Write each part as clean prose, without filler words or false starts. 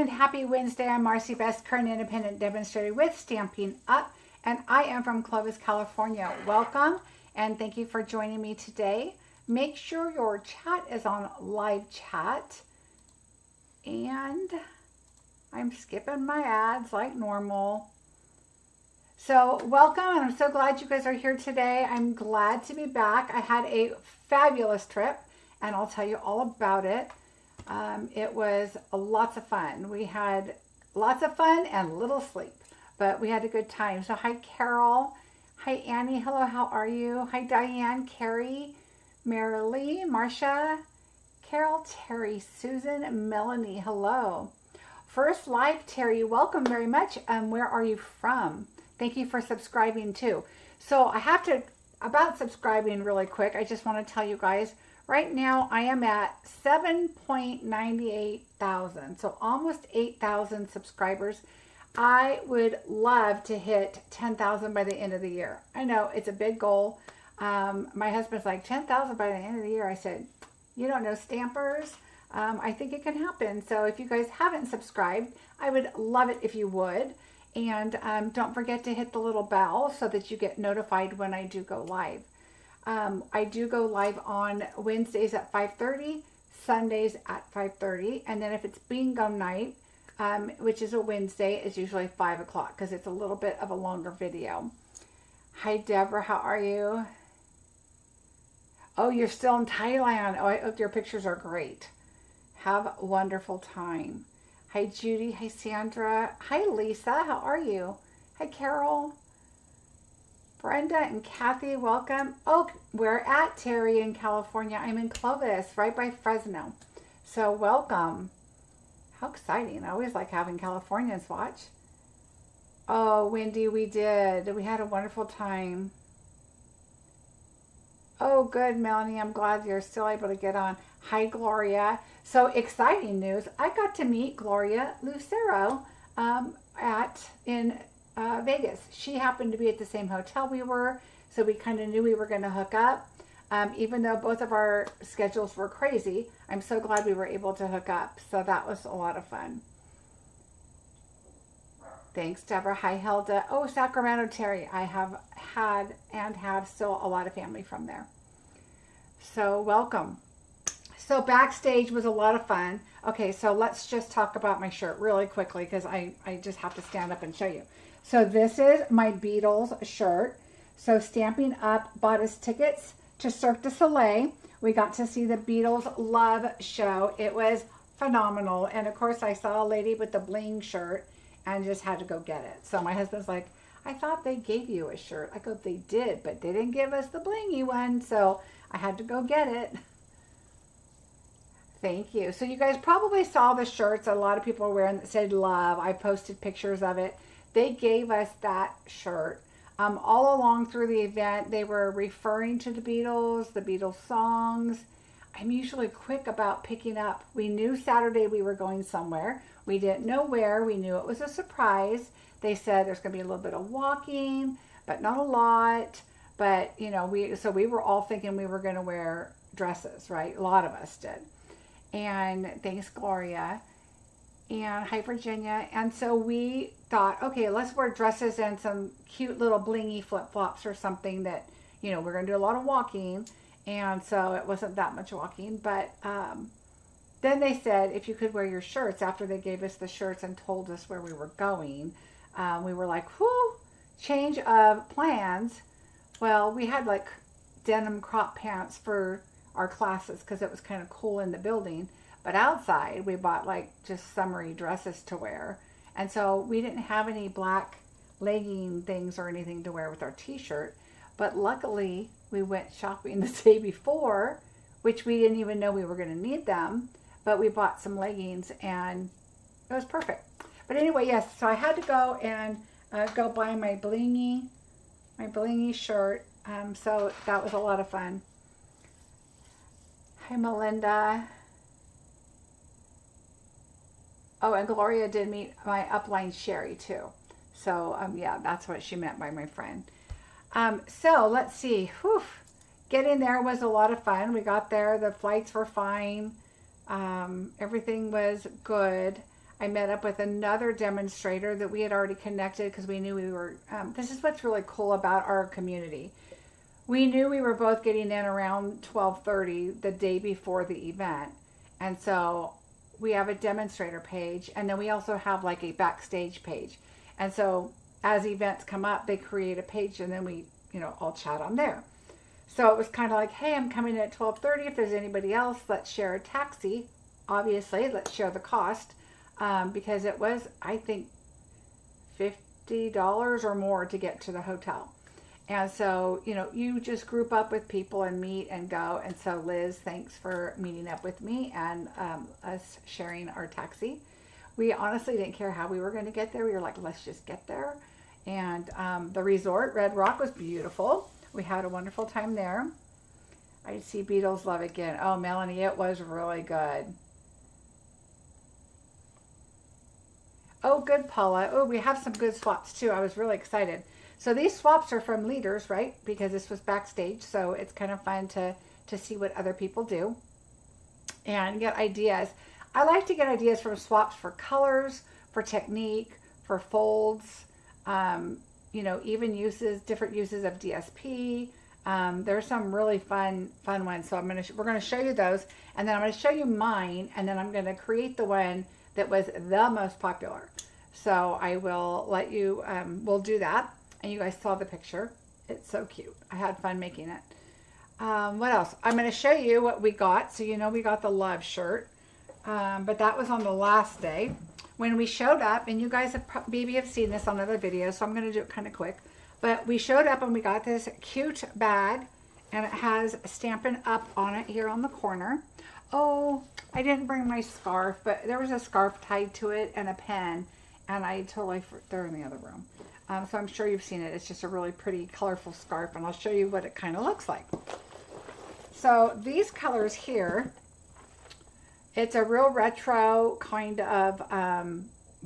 happy Wednesday. I'm Marcie Besecker, an independent demonstrator with Stampin' Up, and I am from Clovis, California. Welcome, and thank you for joining me today. Make sure your chat is on live chat, and I'm skipping my ads like normal. So welcome, and I'm so glad you guys are here today. I'm glad to be back. I had a fabulous trip, and I'll tell you all about it. It was lots of fun. We had lots of fun and little sleep, but we had a good time. So hi, Carol. Hi, Annie. Hello, how are you? Hi, Diane, Carrie, Marilee, Marcia, Carol, Terry, Susan, Melanie. Hello. First live, Terry. Welcome very much. Where are you from? Thank you for subscribing too. So I have to, about subscribing really quick, I just want to tell you guys, right now I am at 7.98 thousand, so almost 8,000 subscribers. I would love to hit 10,000 by the end of the year. I know it's a big goal. My husband's like, 10,000 by the end of the year. I said, you don't know Stampers. I think it can happen. So if you guys haven't subscribed, I would love it if you would. And don't forget to hit the little bell so that you get notified when I do go live. I do go live on Wednesdays at 5:30, Sundays at 5:30, and then if it's bingo night, which is a Wednesday, it's usually 5 o'clock because it's a little bit of a longer video. Hi, Deborah. How are you? Oh, you're still in Thailand. Oh, I hope your pictures are great. Have a wonderful time. Hi, Judy. Hi, Sandra. Hi, Lisa. How are you? Hi, Carol. Brenda and Kathy, welcome. Oh, we're at Terry in California. I'm in Clovis, right by Fresno. So welcome. How exciting. I always like having Californians watch. Oh, Wendy, we did. We had a wonderful time. Oh, good, Melanie. I'm glad you're still able to get on. Hi, Gloria. So exciting news. I got to meet Gloria Lucero in Vegas. She happened to be at the same hotel we were, so we kind of knew we were going to hook up. Even though both of our schedules were crazy, I'm so glad we were able to hook up. So that was a lot of fun. Thanks, Deborah. Hi, Hilda. Oh, Sacramento, Terry. I have had and have still a lot of family from there. So welcome. So Backstage was a lot of fun. Okay, so let's just talk about my shirt really quickly because I just have to stand up and show you. So this is my Beatles shirt. So Stampin' Up bought us tickets to Cirque du Soleil. We got to see the Beatles Love show. It was phenomenal. And of course I saw a lady with the bling shirt and just had to go get it. So my husband's like, I thought they gave you a shirt. I go, they did, but they didn't give us the blingy one. So I had to go get it. Thank you. So you guys probably saw the shirts a lot of people are wearing that said love. I posted pictures of it. They gave us that shirt. All along through the event, they were referring to the Beatles songs. I'm usually quick about picking up. We knew Saturday we were going somewhere. We didn't know where. We knew it was a surprise. They said there's going to be a little bit of walking, but not a lot. But, you know, so we were all thinking we were going to wear dresses, right? A lot of us did. And thanks, Gloria. And hi, Virginia. And so we thought, okay, let's wear dresses and some cute little blingy flip-flops or something that, you know, we're going to do a lot of walking. And so it wasn't that much walking. But then they said if you could wear your shirts after they gave us the shirts and told us where we were going. We were like, whoo, change of plans. Well, we had like denim crop pants for our classes because it was kind of cool in the building, but outside we bought like just summery dresses to wear, and so we didn't have any black legging things or anything to wear with our t-shirt. But luckily we went shopping the day before, which we didn't even know we were going to need them, but we bought some leggings and it was perfect. But anyway, yes, so I had to go and go buy my blingy shirt, so that was a lot of fun. Hi, Melinda. Oh, and Gloria did meet my upline Sherry too. So yeah, that's what she meant by my friend. So let's see. Whew. Getting there was a lot of fun. We got there. The flights were fine. Everything was good. I met up with another demonstrator that we had already connected because we knew we were, this is what's really cool about our community. We knew we were both getting in around 12:30 the day before the event. And so we have a demonstrator page, and then we also have like a backstage page. And so as events come up, they create a page, and then we, you know, all chat on there. So it was kind of like, hey, I'm coming in at 12:30. If there's anybody else, let's share a taxi. Obviously, let's share the cost, because it was, I think, $50 or more to get to the hotel. And so, you know, you just group up with people and meet and go. And so Liz, thanks for meeting up with me and us sharing our taxi. We honestly didn't care how we were going to get there. We were like, let's just get there. And the resort, Red Rock, was beautiful. We had a wonderful time there. I see Beatles Love again. Oh, Melanie, it was really good. Oh, good, Paula. Oh, we have some good swaps too. I was really excited. So these swaps are from leaders, right? Because this was backstage. So it's kind of fun to see what other people do and get ideas. I like to get ideas from swaps for colors, for technique, for folds, you know, even uses, different uses of DSP. There's some really fun ones. So we're going to show you those, and then I'm going to show you mine, and then I'm going to create the one that was the most popular. So I will let you, we'll do that. And you guys saw the picture. It's so cute. I had fun making it. What else? I'm going to show you what we got. So you know we got the love shirt. But that was on the last day. When we showed up, and you guys have maybe have seen this on other videos, so I'm going to do it kind of quick. But we showed up and we got this cute bag. And it has Stampin' Up on it here on the corner. Oh, I didn't bring my scarf, but there was a scarf tied to it and a pen. And I totally, they're in the other room. So I'm sure you've seen it. It's just a really pretty, colorful scarf, and I'll show you what it kind of looks like. So these colors here, it's a real retro kind of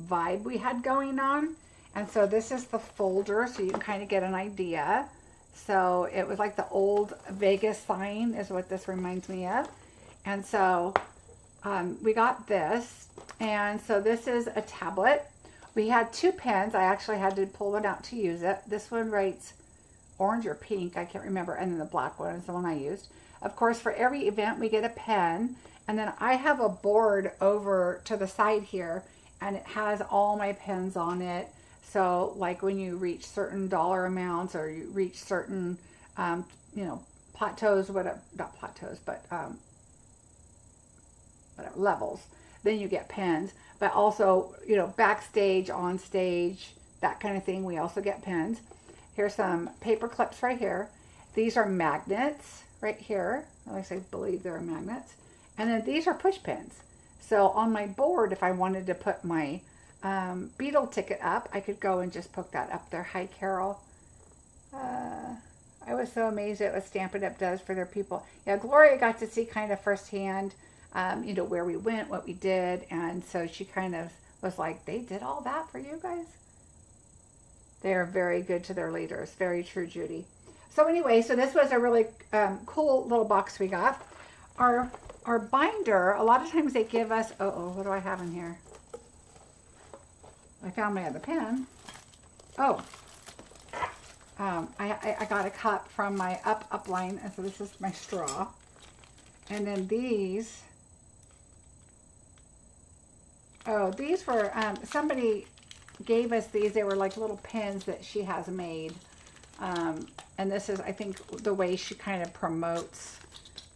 vibe we had going on. And so this is the folder, so you can kind of get an idea. So it was like the old Vegas sign is what this reminds me of. And so we got this. And so this is a tablet. We had two pens. I actually had to pull one out to use it. This one writes orange or pink, I can't remember, and then the black one is the one I used. Of course, for every event we get a pen, and then I have a board over to the side here, and it has all my pens on it. So like when you reach certain dollar amounts, or you reach certain, you know, plateaus, whatever, not plateaus, but whatever, levels, then you get pens. But also, you know, backstage, on stage, that kind of thing, we also get pens. Here's some paper clips right here. These are magnets right here. At least I believe they're magnets. And then these are push pins. So on my board, if I wanted to put my Beatle ticket up, I could go and just poke that up there. Hi, Carol. I was so amazed at what Stampin' Up does for their people. Yeah, Gloria got to see kind of firsthand, you know, where we went, what we did. And so she kind of was like, they did all that for you guys? They are very good to their leaders. Very true, Judy. So anyway, so this was a really cool little box we got. Our binder, a lot of times they give us, what do I have in here? I found my other pen. Oh, I got a cup from my upline, and so this is my straw. And then these, these were, somebody gave us these. They were like little pins that she has made. And this is, I think, the way she kind of promotes.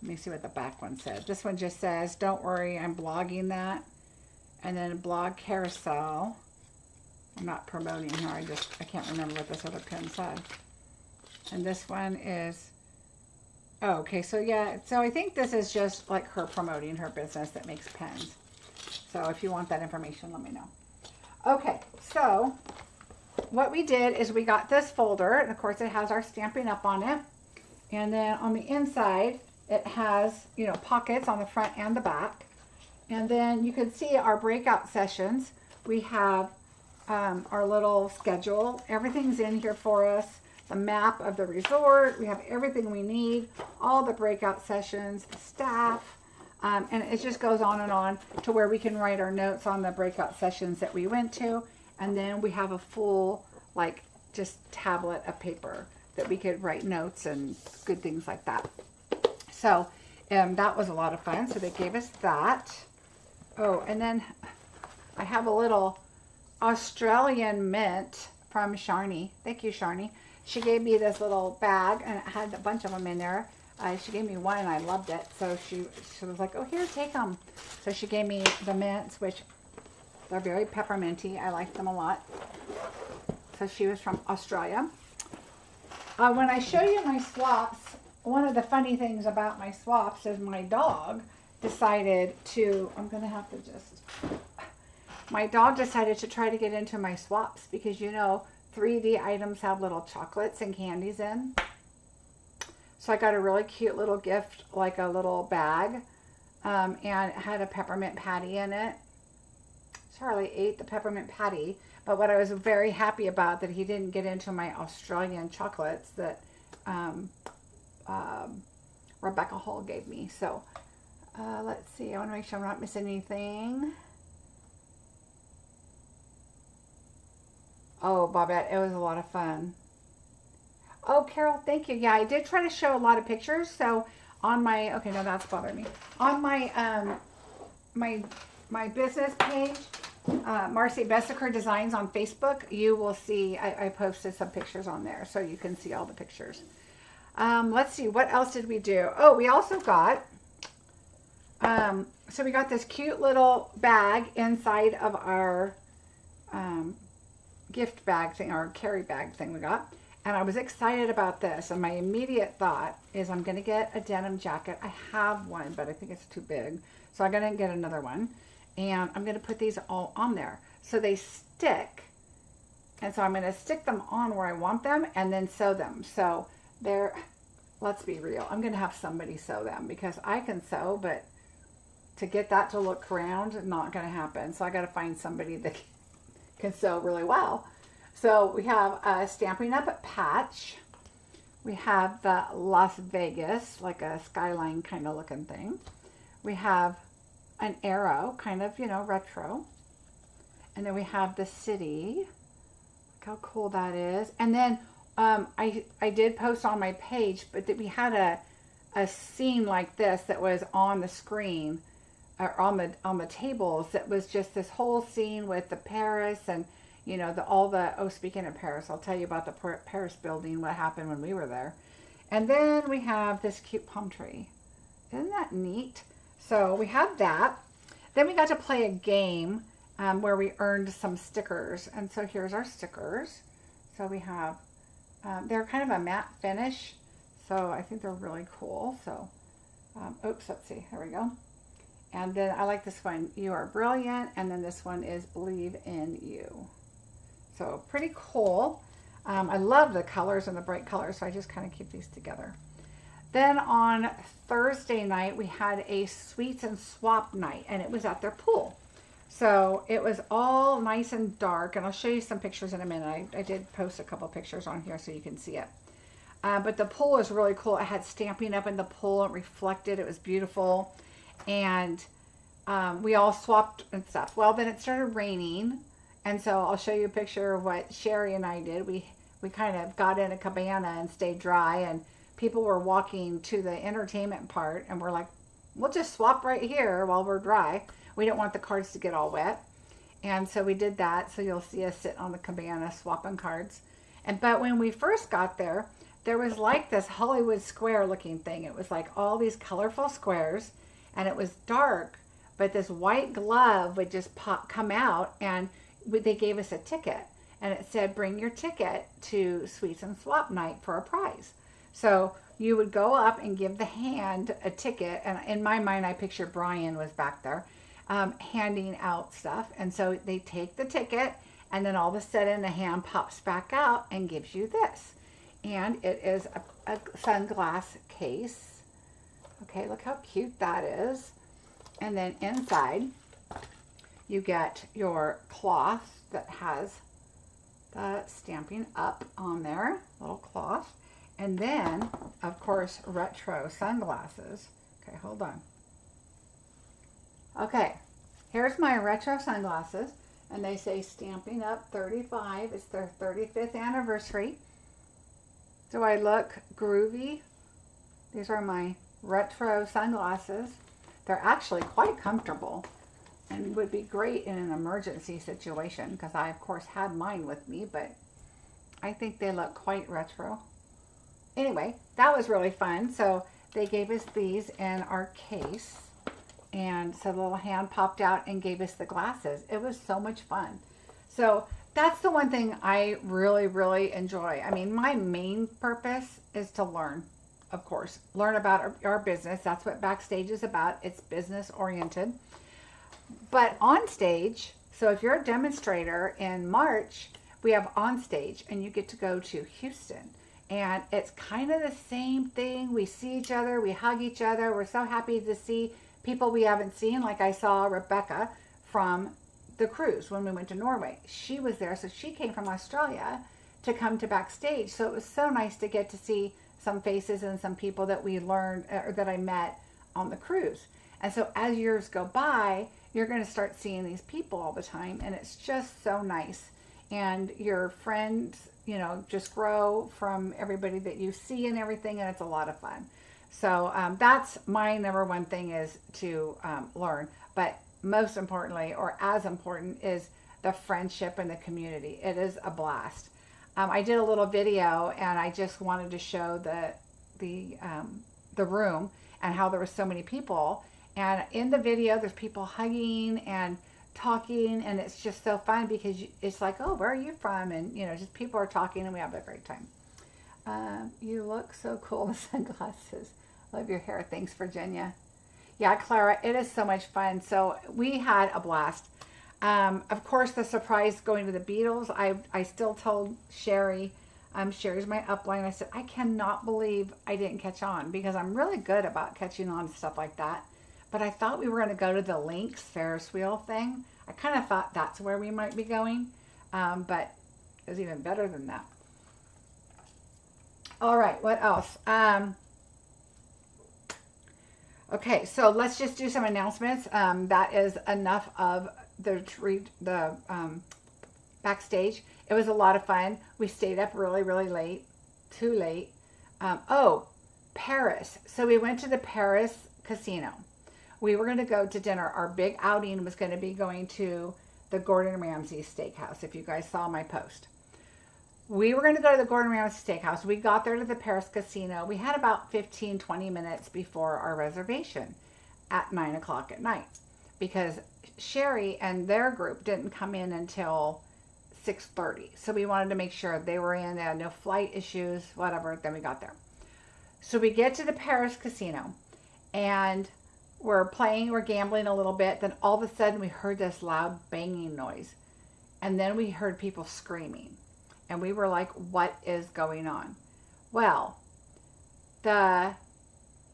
Let me see what the back one said. This one just says, don't worry, I'm blogging that. And then blog carousel. I'm not promoting her. I can't remember what this other pen said. And this one is, okay, so yeah, so I think this is just like her promoting her business that makes pens. So if you want that information, let me know. Okay, so what we did is we got this folder, and of course it has our Stampin' Up on it. And then on the inside, it has, you know, pockets on the front and the back. And then you can see our breakout sessions. We have our little schedule. Everything's in here for us. The map of the resort. We have everything we need. All the breakout sessions, the staff. And it just goes on to where we can write our notes on the breakout sessions that we went to. And then we have a full, like, just tablet of paper that we could write notes and good things like that. So that was a lot of fun. So they gave us that. Oh, and then I have a little Australian mint from Sharni. Thank you, Sharni. She gave me this little bag, and it had a bunch of them in there. She gave me one, and I loved it. So she was like, oh, here, take them. So she gave me the mints, which they're very pepperminty. I like them a lot. So she was from Australia. When I show you my swaps, one of the funny things about my swaps is my dog decided to, my dog decided to try to get into my swaps because, you know, 3D items have little chocolates and candies in. So I got a really cute little gift, like a little bag, and it had a peppermint patty in it. Charlie ate the peppermint patty, but what I was very happy about that he didn't get into my Australian chocolates that Rebecca Hall gave me. So let's see, I want to make sure I'm not missing anything. Oh, Bobette, it was a lot of fun. Oh, Carol, thank you. Yeah, I did try to show a lot of pictures. So on my, okay, no, that's bothering me. On my, my business page, Marcie Besecker Designs on Facebook, you will see, I posted some pictures on there so you can see all the pictures. Let's see, what else did we do? Oh, we also got, so we got this cute little bag inside of our gift bag thing, our carry bag thing we got. And I was excited about this. And my immediate thought is I'm going to get a denim jacket. I have one, but I think it's too big. So I'm going to get another one. And I'm going to put these all on there. So they stick. And so I'm going to stick them on where I want them and then sew them. So they're, let's be real, I'm going to have somebody sew them because I can sew, but to get that to look round, not going to happen. So I got to find somebody that can sew really well. So we have a Stampin' Up! Patch. We have the Las Vegas, like a skyline kind of looking thing. We have an arrow, kind of, you know, retro. And then we have the city. Look how cool that is. And then I did post on my page, but that we had a scene like this that was on the screen, or on the tables, that was just this whole scene with the Paris and, you know, oh, speaking of Paris, I'll tell you about the Paris building, what happened when we were there. And then we have this cute palm tree. Isn't that neat? So we have that. Then we got to play a game where we earned some stickers. And so here's our stickers. So we have, they're kind of a matte finish. So I think they're really cool. So, oops, let's see, there we go. And then I like this one, You Are Brilliant. And then this one is Believe in You. So pretty cool. I love the colors and the bright colors, so I just kind of keep these together. Then on Thursday night, we had a sweets and swap night, and it was at their pool. So it was all nice and dark, and I'll show you some pictures in a minute. I did post a couple pictures on here so you can see it. But the pool was really cool. It had Stampin' Up! In the pool. It reflected. It was beautiful. And we all swapped and stuff. Well, then it started raining. And so I'll show you a picture of what Sherry and I did. We kind of got in a cabana and stayed dry, and people were walking to the entertainment part, and we're like, we'll just swap right here while we're dry. We didn't want the cards to get all wet. And so we did that. So you'll see us sit on the cabana swapping cards. But when we first got there, there was like this Hollywood square looking thing. It was like all these colorful squares, and it was dark, but this white glove would just come out, and they gave us a ticket, and it said, bring your ticket to Sweets and Swap Night for a prize. So you would go up and give the hand a ticket, and in my mind, I picture Brian was back there handing out stuff. And so they take the ticket, and then all of a sudden the hand pops back out and gives you this. And it is a sunglass case. Okay, look how cute that is. And then inside, you get your cloth that has the Stampin' Up! On there, little cloth. And then, of course, retro sunglasses. Okay, hold on. Okay, here's my retro sunglasses, and they say Stamping Up 35. It's their 35th anniversary. Do I look groovy? These are my retro sunglasses. They're actually quite comfortable and would be great in an emergency situation because I, of course, had mine with me, but I think they look quite retro. Anyway, that was really fun. So they gave us these in our case. And so the little hand popped out and gave us the glasses. It was so much fun. So that's the one thing I really, really enjoy. I mean, my main purpose is to learn, of course. Learn about our business. That's what Backstage is about. It's business oriented. But on stage, so if you're a demonstrator in March, we have on stage and you get to go to Houston. And it's kind of the same thing. We see each other, we hug each other. We're so happy to see people we haven't seen. Like I saw Rebecca from the cruise when we went to Norway. She was there, so she came from Australia to come to Backstage. So it was so nice to get to see some faces and some people that we learned or that I met on the cruise. And so as years go by, you're going to start seeing these people all the time, and it's just so nice. And your friends, you know, just grow from everybody that you see and everything, and it's a lot of fun. So that's my number one thing, is to learn. But most importantly, or as important, is the friendship and the community. It is a blast. I did a little video, and I just wanted to show the room and how there were so many people. And in the video, there's people hugging and talking, and it's just so fun because it's like, oh, where are you from? And you know, just people are talking, and we have a great time. You look so cool in the sunglasses. Love your hair. Thanks, Virginia. Yeah, Clara, it is so much fun. So we had a blast. Of course, the surprise going to the Beatles, I still told Sherry, Sherry's my upline, I said, I cannot believe I didn't catch on, because I'm really good about catching on to stuff like that. But I thought we were going to go to the Lynx Ferris wheel thing. I kind of thought that's where we might be going, but it was even better than that. All right, what else? Okay, so let's just do some announcements. That is enough of the Backstage. It was a lot of fun. We stayed up really, really late, too late. Oh, Paris. So we went to the Paris casino. We were going to go to dinner. Our big outing was going to be going to the Gordon Ramsay Steakhouse, if you guys saw my post. We were going to go to the Gordon Ramsay Steakhouse. We got there to the Paris casino. We had about 15, 20 minutes before our reservation at 9 o'clock at night, because Sherry and their group didn't come in until 6:30. So we wanted to make sure they were in. They had no flight issues, whatever. Then we got there. So we get to the Paris casino, and we're playing, we're gambling a little bit. Then all of a sudden we heard this loud banging noise. And then we heard people screaming. And we were like, what is going on? Well, the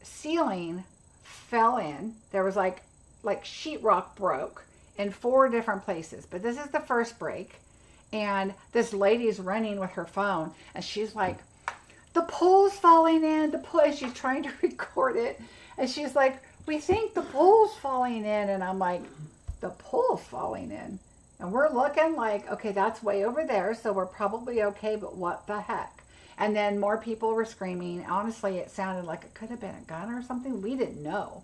ceiling fell in. There was like sheetrock broke in 4 different places. But this is the first break. And this lady's running with her phone. And she's like, the pole's falling in. The pole, she's trying to record it. And she's like, we think the pole's falling in. And I'm like, the pole's falling in? And we're looking like, okay, that's way over there, so we're probably okay, but what the heck? And then more people were screaming. Honestly, it sounded like it could have been a gun or something. We didn't know.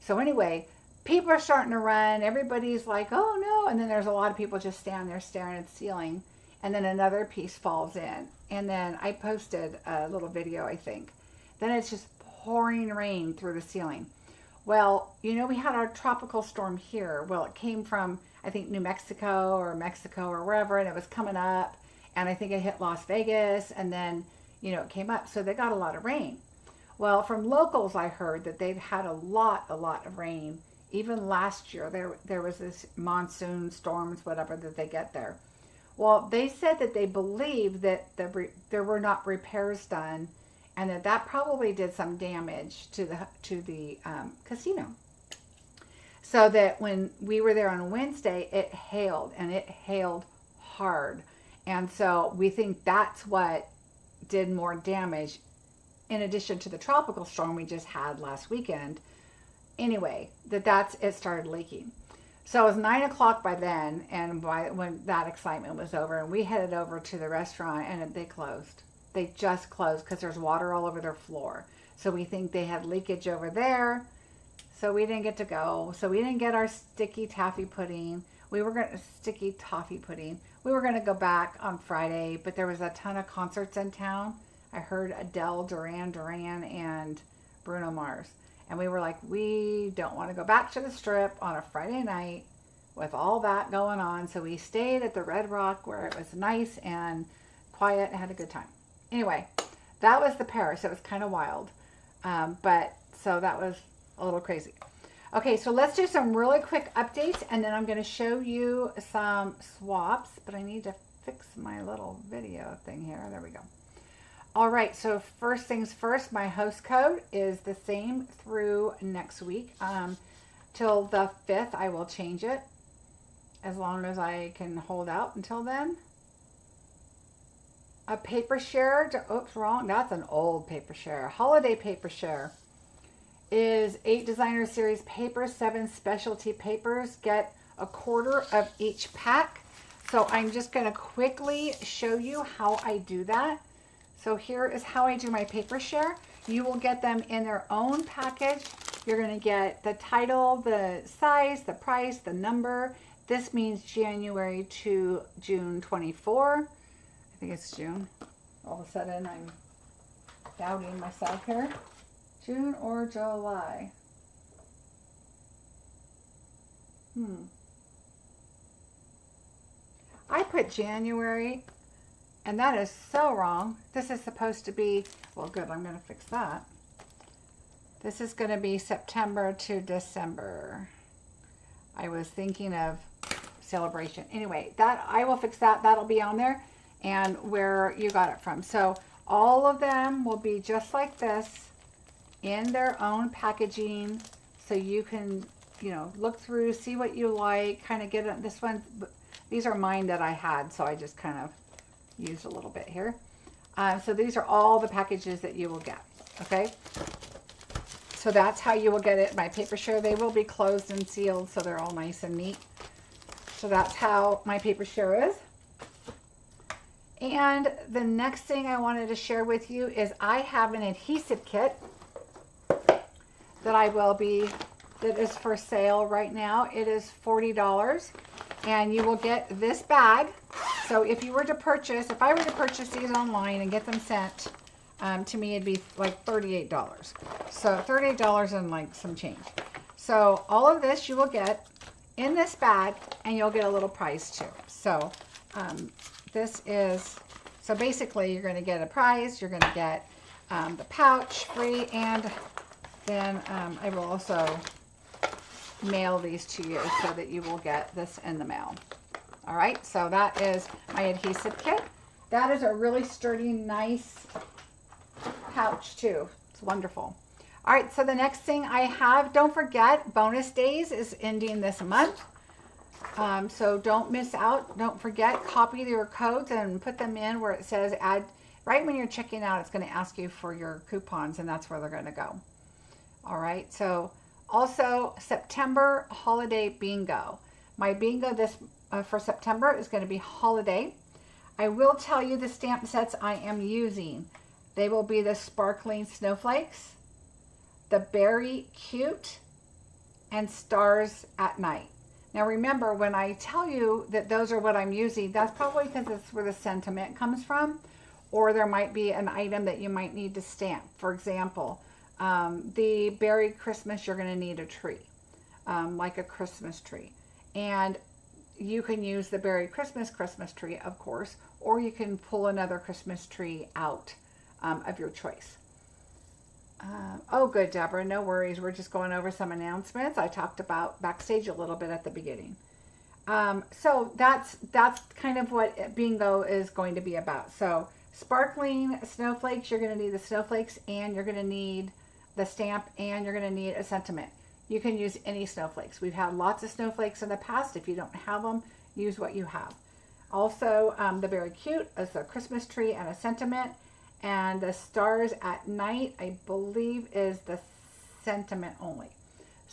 So anyway, people are starting to run. Everybody's like, oh no. And then there's a lot of people just standing there staring at the ceiling. And then another piece falls in. And then I posted a little video, I think. Then it's just pouring rain through the ceiling. Well, you know, we had our tropical storm here. Well, it came from, I think, New Mexico or Mexico or wherever, and it was coming up, and I think it hit Las Vegas, and then, you know, it came up. So they got a lot of rain. Well, from locals, I heard that they've had a lot of rain. Even last year, there was this monsoon storms, whatever, that they get there. Well, they said that they believe that there were not repairs done, and that probably did some damage to the casino. So that when we were there on Wednesday, it hailed, and it hailed hard. And so we think that's what did more damage, in addition to the tropical storm we just had last weekend. Anyway, it started leaking. So it was 9 o'clock by then, and when that excitement was over, and we headed over to the restaurant, and they closed. They just closed because there's water all over their floor. So we think they had leakage over there. So we didn't get to go. So we didn't get our sticky toffee pudding. We were going to go back on Friday, but there was a ton of concerts in town. I heard Adele, Duran Duran, and Bruno Mars. And we were like, we don't want to go back to the Strip on a Friday night with all that going on. So we stayed at the Red Rock where it was nice and quiet and had a good time. Anyway, that was the Paris. It was kind of wild. So that was a little crazy. Okay, so let's do some really quick updates, and then I'm going to show you some swaps, but I need to fix my little video thing here. There we go. All right, so first things first, my host code is the same through next week. Till the 5th, I will change it as long as I can hold out until then. A paper share, oops, wrong. That's an old paper share. Holiday paper share is 8 designer series papers, 7 specialty papers. Get a quarter of each pack. So I'm just going to quickly show you how I do that. So here is how I do my paper share. You will get them in their own package. You're going to get the title, the size, the price, the number. This means January to June 24. I think it's June. All of a sudden I'm doubting myself here. June or July? I put January, and that is so wrong. This is supposed to be, well, good, I'm going to fix that. This is going to be September to December. I was thinking of celebration. Anyway, that I will fix that. That'll be on there and where you got it from. So all of them will be just like this in their own packaging, so you can, you know, look through, see what you like, kind of get it. This one, these are mine that I had, so I just kind of used a little bit here. So these are all the packages that you will get. Okay, so that's how you will get it. My paper share, they will be closed and sealed, so they're all nice and neat. So that's how my paper share is. And the next thing I wanted to share with you is I have an adhesive kit that is for sale right now. It is $40, and you will get this bag. So if I were to purchase these online and get them sent to me, it'd be like $38. So $38 and like some change. So all of this you will get in this bag, and you'll get a little prize too. So so basically you're going to get a prize, you're going to get the pouch free, and then I will also mail these to you so that you will get this in the mail. All right, so that is my adhesive kit. That is a really sturdy, nice pouch too. It's wonderful. All right, so the next thing I have, don't forget, bonus days is ending this month. So don't miss out. Don't forget, copy your codes and put them in where it says add. Right when you're checking out, it's going to ask you for your coupons, and that's where they're going to go. All right, so also September holiday bingo. My bingo for September is going to be holiday. I will tell you the stamp sets I am using. They will be the Sparkling Snowflakes, the Berry Cute, and Stars at Night. Now remember, when I tell you that those are what I'm using, that's probably because it's where the sentiment comes from, or there might be an item that you might need to stamp. For example, the Berry Christmas, you're going to need a tree, like a Christmas tree. And you can use the Berry Christmas tree, of course, or you can pull another Christmas tree out of your choice. Oh, good, Deborah. No worries. We're just going over some announcements. I talked about Backstage a little bit at the beginning. So that's kind of what bingo is going to be about. So Sparkling Snowflakes, you're going to need the snowflakes, and you're going to need the stamp, and you're going to need a sentiment. You can use any snowflakes. We've had lots of snowflakes in the past. If you don't have them, use what you have. Also, the Berry Cute is a Christmas tree and a sentiment. And the Stars at Night, I believe, is the sentiment only.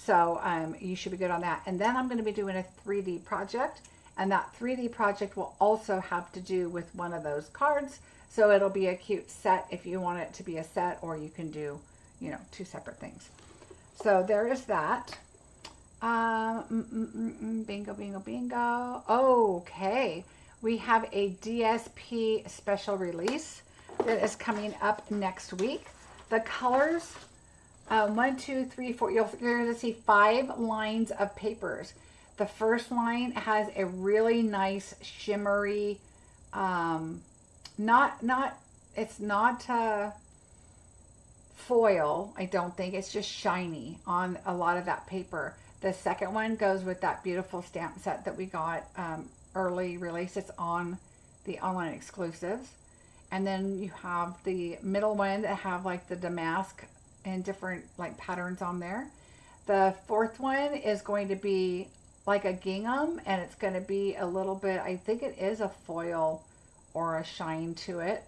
So you should be good on that. And then I'm going to be doing a 3D project, and that 3D project will also have to do with one of those cards. So it'll be a cute set if you want it to be a set, or you can do, you know, 2 separate things. So there is that. Bingo, bingo, bingo. Okay. We have a DSP special release that is coming up next week. The colors, 1, 2, 3, 4, you're going to see 5 lines of papers. The first line has a really nice shimmery, it's not foil, I don't think. It's just shiny on a lot of that paper. The second one goes with that beautiful stamp set that we got early release. It's on the online exclusives. And then you have the middle one that have like the damask and different like patterns on there. The fourth one is going to be like a gingham, and it's going to be a little bit, I think it is a foil or a shine to it.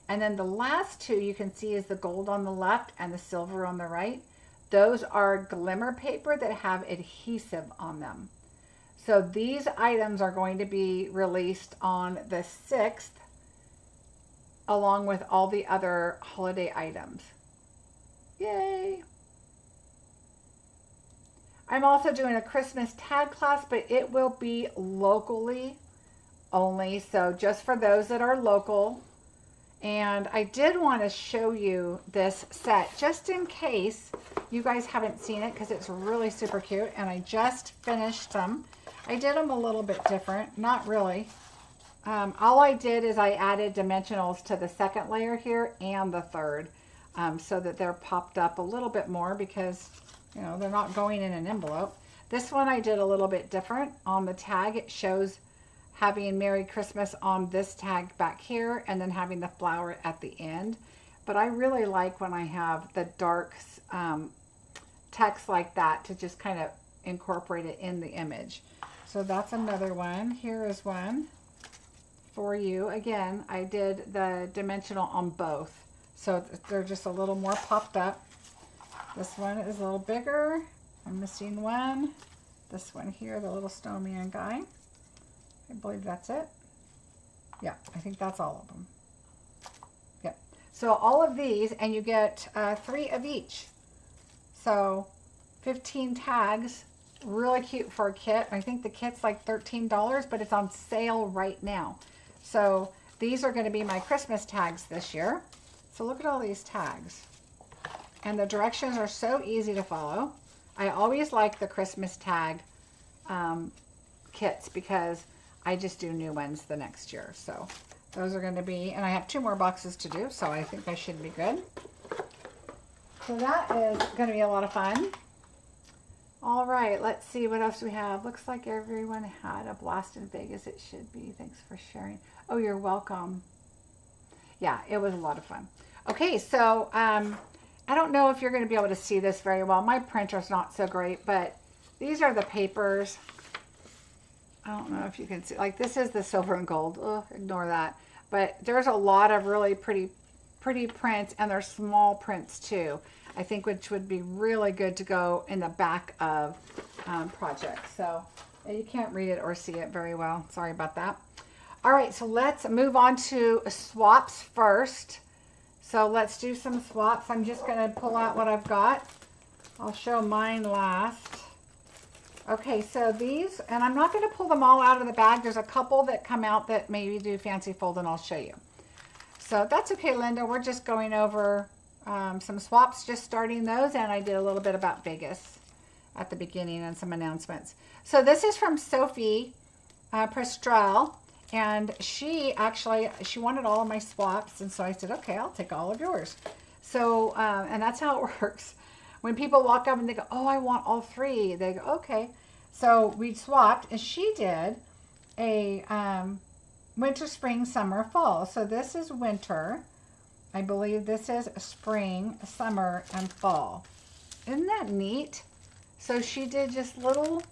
And then the last 2 you can see is the gold on the left and the silver on the right. Those are glimmer paper that have adhesive on them. So these items are going to be released on the 6th, along with all the other holiday items. Yay! I'm also doing a Christmas tag class, but it will be locally only. So just for those that are local. And I did want to show you this set just in case you guys haven't seen it, because it's really super cute. And I just finished them. I did them a little bit different. Not really. All I did is I added dimensionals to the second layer here and the third, so that they're popped up a little bit more, because, you know, they're not going in an envelope. This one I did a little bit different. On the tag, it shows having Merry Christmas on this tag back here, and then having the flower at the end. But I really like when I have the dark text like that to just kind of incorporate it in the image. So that's another one. Here is one for you. Again, I did the dimensional on both, so they're just a little more popped up. This one is a little bigger. I'm missing one. This one here, the little snowman guy. I believe that's it. Yeah, I think that's all of them. Yep. So all of these, and you get 3 of each. So 15 tags. Really cute for a kit. I think the kit's like $13, but it's on sale right now. So these are going to be my Christmas tags this year. So look at all these tags. And the directions are so easy to follow. I always like the Christmas tag kits, because I just do new ones the next year. So those are going to be, and I have 2 more boxes to do, so I think I should be good. So that is going to be a lot of fun. All right, let's see what else we have. Looks like everyone had a blast in Vegas. It should be. Thanks for sharing. Oh, you're welcome. Yeah, it was a lot of fun. Okay, so I don't know if you're going to be able to see this very well. My printer's not so great, but these are the papers. I don't know if you can see. Like, this is the silver and gold. Oh, ignore that. But there's a lot of really pretty prints, and they're small prints too, I think, which would be really good to go in the back of projects. So you can't read it or see it very well. Sorry about that. All right, so let's move on to swaps first. So let's do some swaps. I'm just going to pull out what I've got. I'll show mine last. Okay, so these, and I'm not going to pull them all out of the bag. There's a couple that come out that maybe do fancy fold, and I'll show you. So that's okay, Linda. We're just going over some swaps, just starting those, and I did a little bit about Vegas at the beginning and some announcements. So this is from Sophie Prestrel, and she wanted all of my swaps, and so I said, okay, I'll take all of yours. So, and that's how it works. When people walk up and they go, oh, I want all 3, they go, okay. So we swapped, and she did a winter, spring, summer, fall. So this is winter. I believe this is spring, summer, and fall. Isn't that neat? So she did just little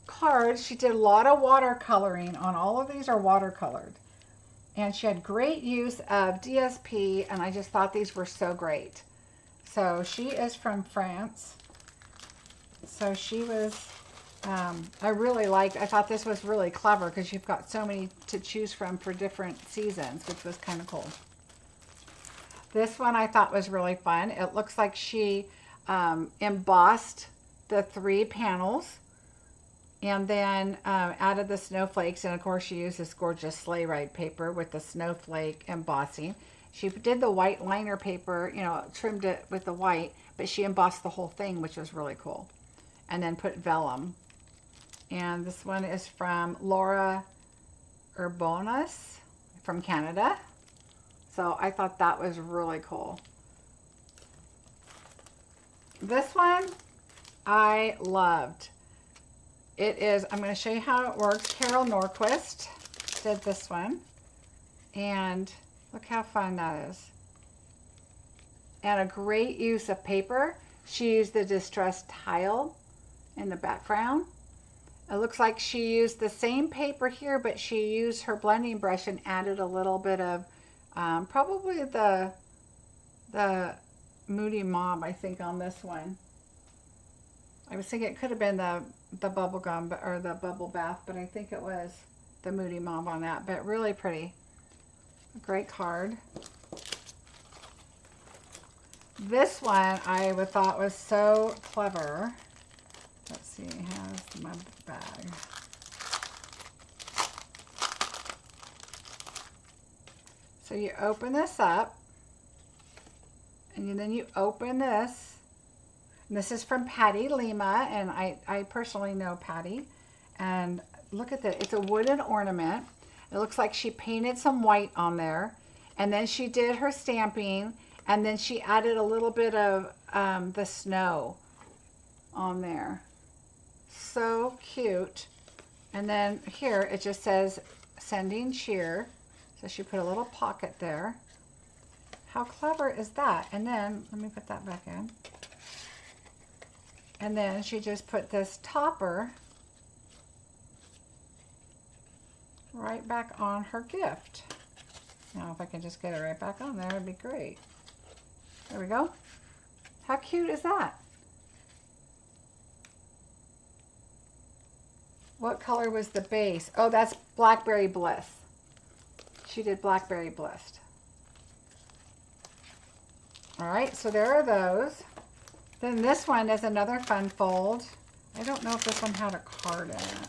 cards. She did a lot of watercoloring on all of these are watercolored. And she had great use of DSP, and I just thought these were so great. So she is from France. So she was, I thought this was really clever because you've got so many to choose from for different seasons, which was kind of cool. This one I thought was really fun. It looks like she embossed the 3 panels and then added the snowflakes. And of course she used this gorgeous sleigh ride paper with the snowflake embossing. She did the white liner paper, you know, trimmed it with the white, but she embossed the whole thing, which was really cool. And then put vellum. And this one is from Laura Urbonas from Canada. So I thought that was really cool. This one I loved. It is, I'm going to show you how it works. Carol Norquist did this one. And look how fun that is. And a great use of paper. She used the distressed tile in the background. It looks like she used the same paper here, but she used her blending brush and added a little bit of probably the Moody Mom, I think, on this one. I was thinking it could have been the bubble gum or the bubble bath, but I think it was the Moody Mom on that. But really pretty. A great card. This one I would thought was so clever. Let's see, how's my bag? So you open this up, and then you open this. And this is from Patty Lima, and I personally know Patty. And look at this, it's a wooden ornament. It looks like she painted some white on there, and then she did her stamping, and then she added a little bit of the snow on there. So cute. And then here it just says sending cheer. So she put a little pocket there. How clever is that? And then let me put that back in. And then she just put this topper right back on her gift. Now if I can just get it right back on there, it'd be great. There we go. How cute is that? What color was the base? Oh, that's Blackberry Bliss. She did Blackberry Bliss. All right, so there are those. Then this one is another fun fold. I don't know if this one had a card in it.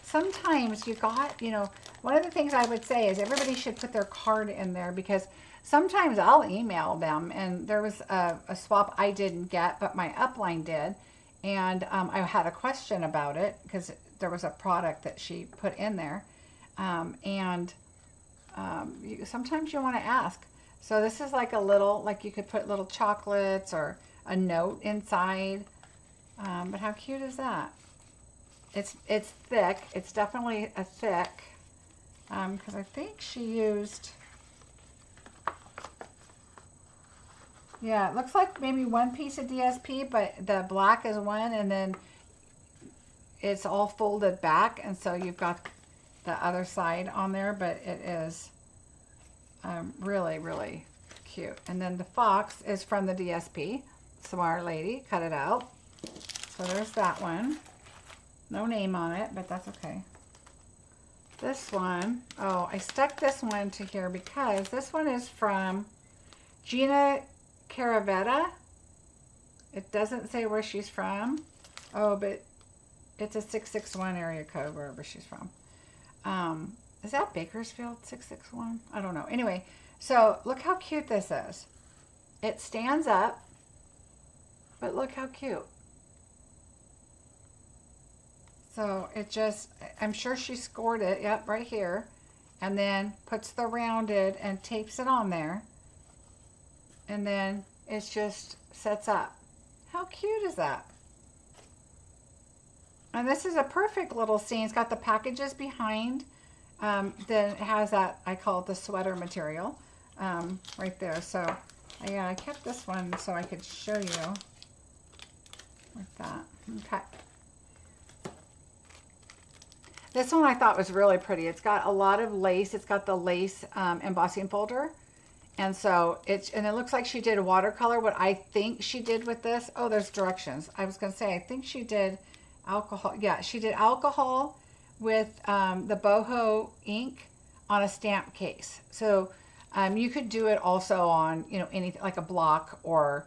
Sometimes you got, you know, one of the things I would say is everybody should put their card in there, because sometimes I'll email them, and there was a swap I didn't get, but my upline did. And I had a question about it because there was a product that she put in there. Sometimes you want to ask. So this is like a little, like you could put little chocolates or a note inside. But how cute is that? It's thick. It's definitely a thick. Because I think she used... Yeah, it looks like maybe one piece of DSP, but the black is one, and then it's all folded back, and so you've got the other side on there, but it is really, really cute. And then the fox is from the DSP. Smart lady, cut it out. So there's that one. No name on it, but that's okay. This one, oh, I stuck this one to here because this one is from Gina Caravetta. It doesn't say where she's from. Oh, but it's a 661 area code wherever she's from. Is that Bakersfield 661? I don't know. Anyway, so look how cute this is. It stands up, but look how cute. So it just, I'm sure she scored it, yep, right here, and then puts the rounded and tapes it on there. And then it just sets up. How cute is that? And this is a perfect little scene. It's got the packages behind. Then it has that, I call it the sweater material, right there. So yeah, I kept this one so I could show you like that. Okay. This one I thought was really pretty. It's got a lot of lace. It's got the lace embossing folder. And so it looks like she did watercolor. What I think she did with this, oh, there's directions. I was going to say, I think she did alcohol. Yeah, she did alcohol with the boho ink on a stamp case. So you could do it also on, you know, anything like a block or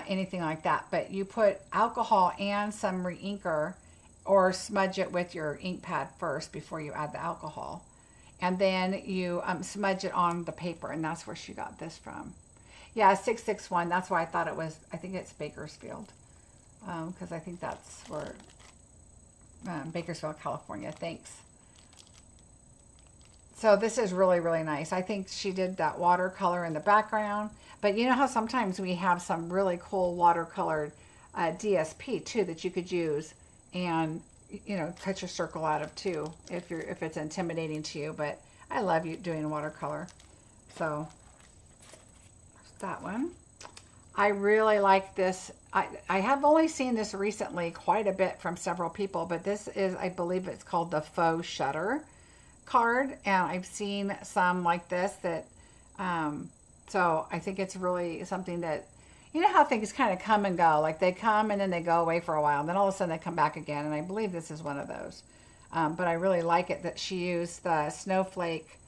anything like that. But you put alcohol and some re-inker or smudge it with your ink pad first before you add the alcohol. And then you smudge it on the paper, and that's where she got this from. Yeah, 661. That's why I thought it was, I think it's Bakersfield, because I think that's where, Bakersfield, California. Thanks. So this is really, really nice. I think she did that watercolor in the background. But you know how sometimes we have some really cool watercolored DSP too that you could use and, you know, cut your circle out of too if it's intimidating to you. But I love you doing watercolor. So that one. I really like this. I have only seen this recently quite a bit from several people, but this is, I believe it's called the Faux Shutter card, and I've seen some like this that so I think it's really something that, you know how things kind of come and go, like they come and then they go away for a while and then all of a sudden they come back again, and I believe this is one of those. But I really like it that she used the snowflake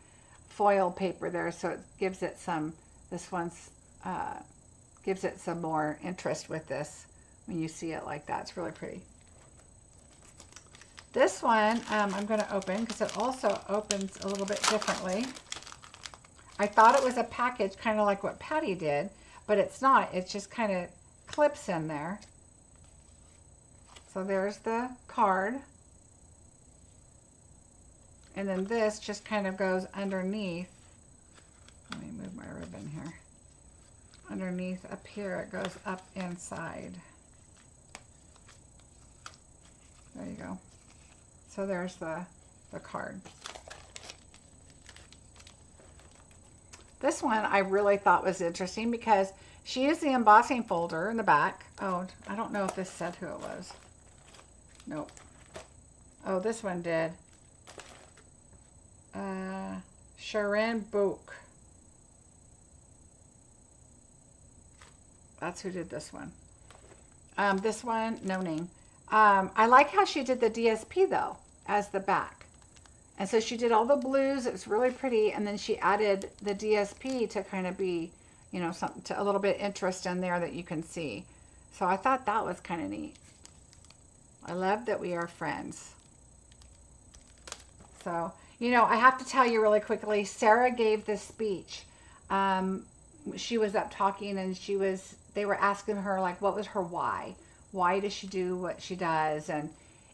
foil paper there, so it gives it some, this one's gives it some more interest with this when you see it like that. It's really pretty. This one I'm going to open because it also opens a little bit differently. I thought it was a package kind of like what Patty did, but it's not. It just kind of clips in there. So there's the card. And then this just kind of goes underneath. Let me move my ribbon here. Underneath up here, it goes up inside. There you go. So there's the card. This one I really thought was interesting because she used the embossing folder in the back. Oh, I don't know if this said who it was. Nope. Oh, this one did. Sharon Book. That's who did this one. This one, no name. I like how she did the DSP though as the back. And so she did all the blues. It was really pretty. And then she added the DSP to kind of be, you know, something to a little bit interest in there that you can see. So I thought that was kind of neat. I love that we are friends. So, you know, I have to tell you really quickly, Sarah gave this speech. She was up talking and they were asking her like, what was her why? Why does she do what she does? And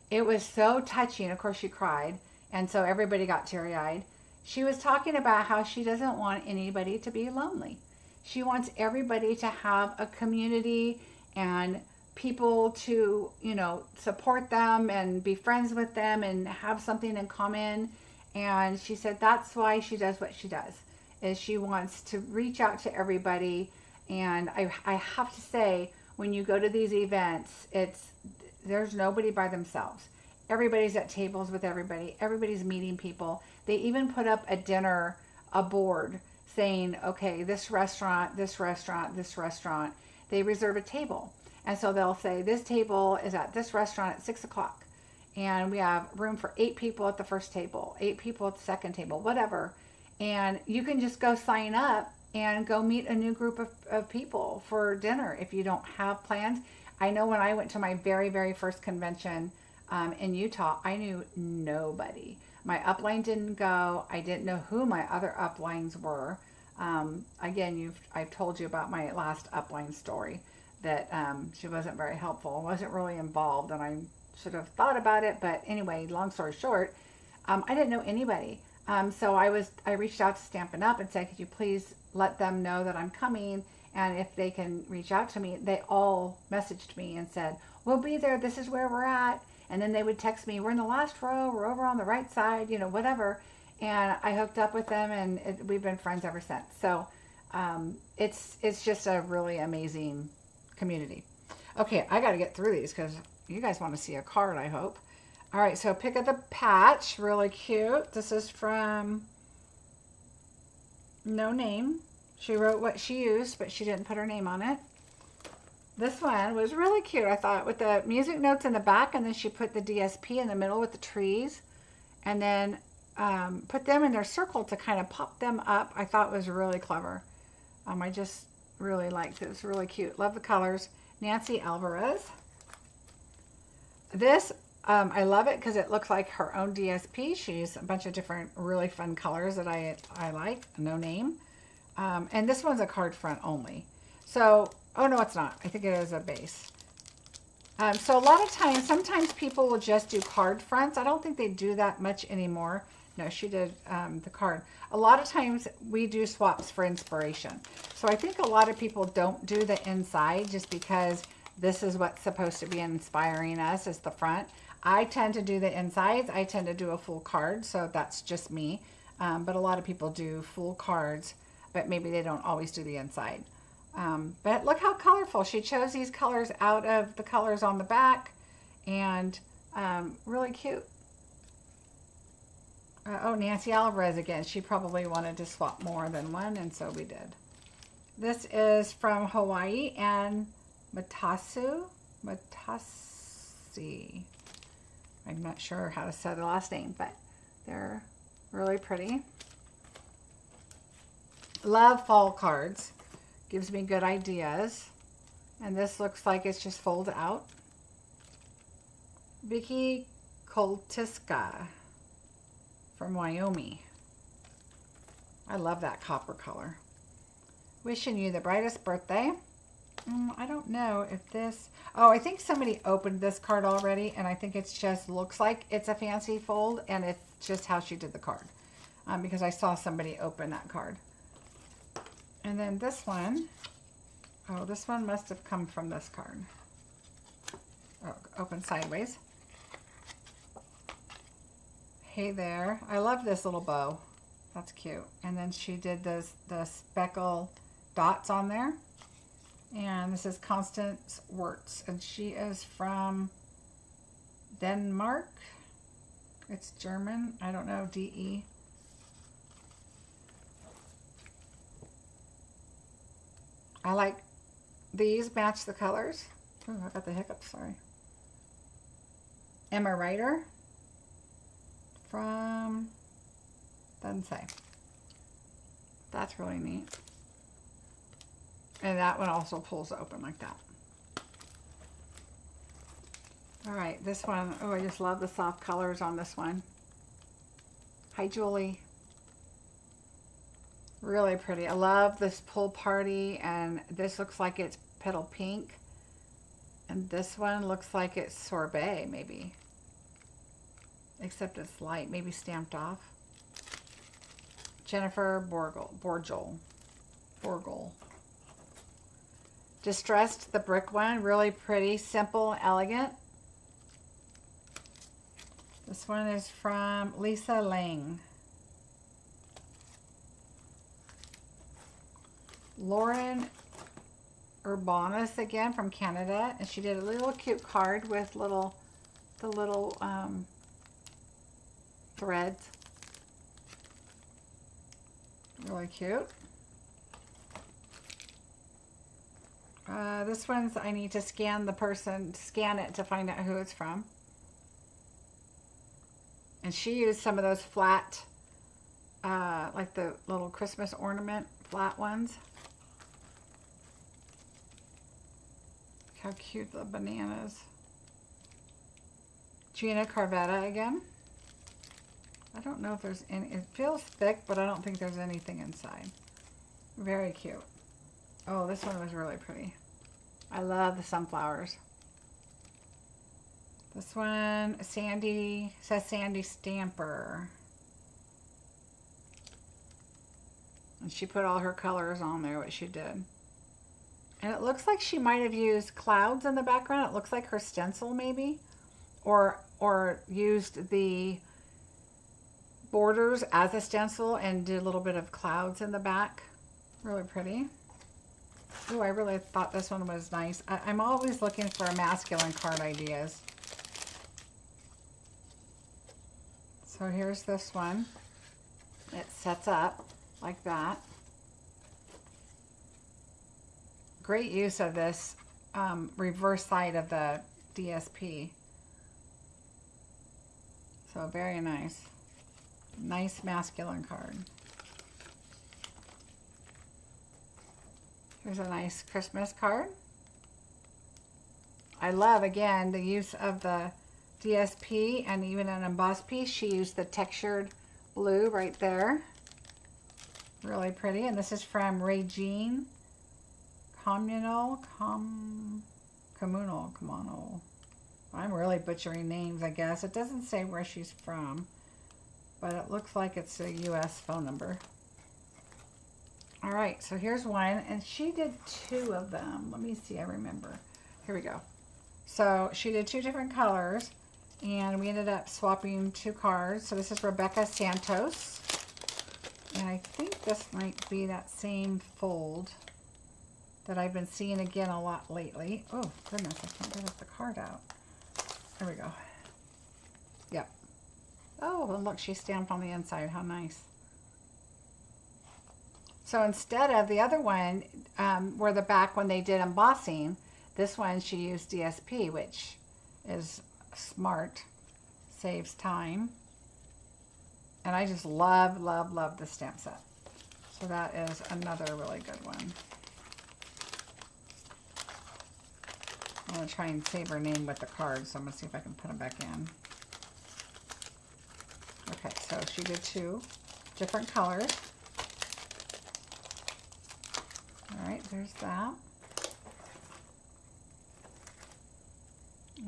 it was so touching. Of course, she cried. And so everybody got teary-eyed. She was talking about how she doesn't want anybody to be lonely. She wants everybody to have a community and people to, you know, support them and be friends with them and have something in common. And she said that's why she does what she does, is she wants to reach out to everybody. And I have to say, when you go to these events, there's nobody by themselves. Everybody's at tables with everybody. Everybody's meeting people. They even put up a board saying, okay, this restaurant, this restaurant, this restaurant, they reserve a table. And so they'll say, this table is at this restaurant at 6 o'clock. And we have room for 8 people at the first table, 8 people at the second table, whatever. And you can just go sign up and go meet a new group of people for dinner if you don't have plans. I know when I went to my very, very first convention in Utah, I knew nobody. My upline didn't go. I didn't know who my other uplines were. Again, I've told you about my last upline story, that she wasn't very helpful, wasn't really involved, and I should have thought about it. But anyway, long story short, I didn't know anybody. So I reached out to Stampin' Up and said, could you please let them know that I'm coming, and if they can reach out to me. They all messaged me and said, we'll be there, this is where we're at. And then they would text me, we're in the last row, we're over on the right side, you know, whatever. And I hooked up with them, and we've been friends ever since. So it's just a really amazing community. Okay, I got to get through these because you guys want to see a card, I hope. All right, so pick up the patch, really cute. This is from No Name. She wrote what she used, but she didn't put her name on it. This one was really cute, I thought, with the music notes in the back, and then she put the DSP in the middle with the trees, and then put them in their circle to kind of pop them up. I thought it was really clever. I just really liked it. It was really cute. Love the colors. Nancy Alvarez. This, I love it because it looks like her own DSP. She used a bunch of different really fun colors that I like. No name. And this one's a card front only. So, oh no, it's not. I think it is a base. So a lot of times, sometimes people will just do card fronts. I don't think they do that much anymore. No, she did the card. A lot of times we do swaps for inspiration. So I think a lot of people don't do the inside just because this is what's supposed to be inspiring us is the front. I tend to do the insides. I tend to do a full card, so that's just me. But a lot of people do full cards, but maybe they don't always do the inside. But look how colorful. She chose these colors out of the colors on the back, and really cute. Oh, Nancy Alvarez again. She probably wanted to swap more than one, and so we did. This is from Hawaii and Matasi. I'm not sure how to say the last name, but they're really pretty. Love fall cards. Gives me good ideas. And this looks like it's just folded out. Vicky Koltiska from Wyoming. I love that copper color. Wishing you the brightest birthday. I don't know if this... Oh, I think somebody opened this card already, and I think it just looks like it's a fancy fold, and it's just how she did the card. Because I saw somebody open that card. And then this one... Oh, this one must have come from this card. Oh, open sideways. Hey there. I love this little bow. That's cute. And then she did the speckle dots on there. And this is Constance Wirtz. And she is from Denmark. It's German. I don't know. DE. I like these. Match the colors. Oh, I got the hiccups. Sorry. Emma Ryder. From, doesn't say. That's really neat. And that one also pulls open like that. All right, this one, oh, I just love the soft colors on this one. Hi, Julie. Really pretty. I love this pull party, and this looks like it's petal pink. And this one looks like it's sorbet, maybe. Except it's light, maybe stamped off. Jennifer Borgel. Distressed, the brick one, really pretty, simple, elegant. This one is from Lisa Lang. Lauren Urbanus again from Canada, and she did a little cute card with the little threads. Really cute. This one's, I need to scan it to find out who it's from. And she used some of those flat, like the little Christmas ornament flat ones. Look how cute the bananas. Gina Carvetta again. I don't know if there's any, it feels thick, but I don't think there's anything inside. Very cute. Oh, this one was really pretty. I love the sunflowers. This one, Sandy, says Sandy Stamper. And she put all her colors on there, what she did. And it looks like she might have used clouds in the background. It looks like her stencil maybe. Or used the borders as a stencil and did a little bit of clouds in the back. Really pretty. Oh, I really thought this one was nice. I'm always looking for masculine card ideas. So here's this one. It sets up like that. great use of this reverse side of the DSP. So very nice. Nice masculine card. Here's a nice Christmas card. I love, again, the use of the DSP and even an embossed piece. She used the textured blue right there. Really pretty. And this is from Regine Communal. I'm really butchering names, I guess. It doesn't say where she's from, but it looks like it's a US phone number. All right, so here's one, and she did 2 of them. Let me see, I remember. Here we go. So she did 2 different colors, and we ended up swapping 2 cards. So this is Rebecca Santos, and I think this might be that same fold that I've been seeing again a lot lately. Oh, goodness, I can't get the card out. There we go. Yep. Oh, and look, she stamped on the inside. How nice. So instead of the other one, where the back when they did embossing, this one she used DSP, which is smart, saves time. And I just love, love, love the stamp set. So that is another really good one. I'm going to try and save her name with the cards, so I'm going to see if I can put them back in. Okay, so she did 2 different colors. All right, there's that.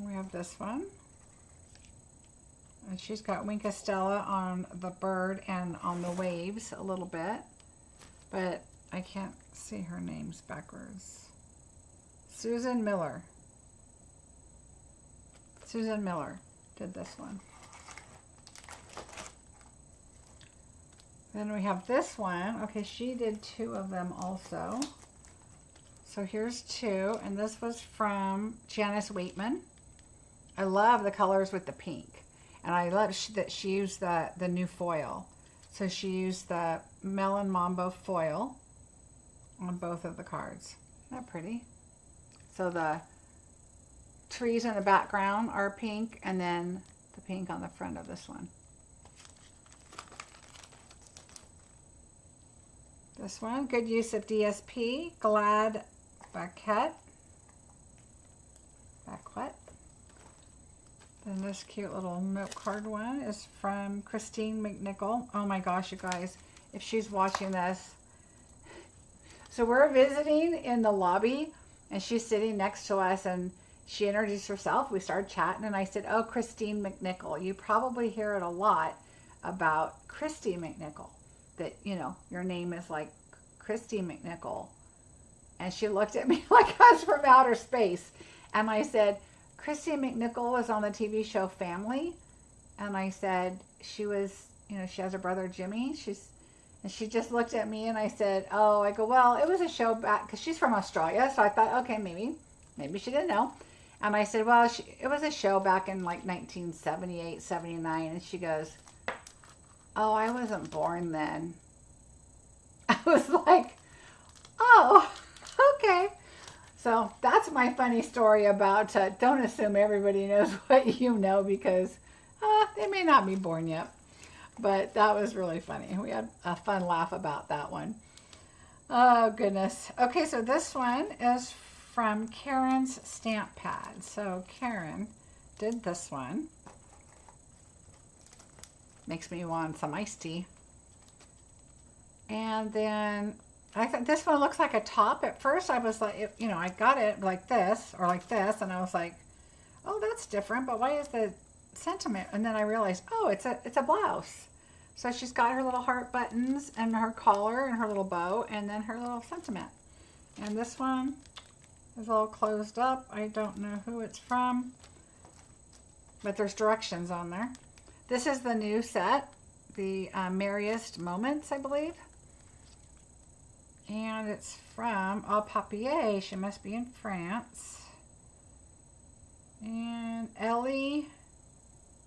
We have this one. And she's got Winka Stella on the bird and on the waves a little bit. But I can't see her names backwards. Susan Miller. Susan Miller did this one. Then we have this one. Okay, she did 2 of them also. So here's 2, and this was from Janice Waitman. I love the colors with the pink, and I love that she used the new foil. So she used the Melon Mambo foil on both of the cards. Isn't that pretty? So the trees in the background are pink, and then the pink on the front of this one. This one, good use of DSP, Glad Baquette. Then this cute little note card one is from Christine McNichol. Oh my gosh, you guys, if she's watching this. So we're visiting in the lobby, and she's sitting next to us, and she introduced herself. We started chatting, and I said, oh, Christine McNichol. You probably hear it a lot about Christy McNichol. That, you know, your name is like Christy McNichol. And she looked at me like I was from outer space. And I said, Christy McNichol was on the TV show Family. And I said, she was, you know, she has a brother Jimmy. And she just looked at me, and I said, oh, I go, well, it was a show back, because she's from Australia. So I thought, okay, maybe she didn't know. And I said, well, it was a show back in like 1978, 79. And she goes, oh, I wasn't born then. I was like, oh, okay. So that's my funny story about don't assume everybody knows what you know, because they may not be born yet. But that was really funny. We had a fun laugh about that one. Oh, goodness. Okay, so this one is from Karen's Stamp Pad. So Karen did this one. Makes me want some iced tea. And then I thought this one looks like a top. At first I was like, you know, I got it like this or like this, and I was like, oh, that's different, but why is the sentiment? And then I realized, oh, it's a blouse. So she's got her little heart buttons and her collar and her little bow and then her little sentiment. And this one is all closed up. I don't know who it's from, but there's directions on there. This is the new set, the Merriest Moments, I believe. And it's from Au Papier. She must be in France. And Ellie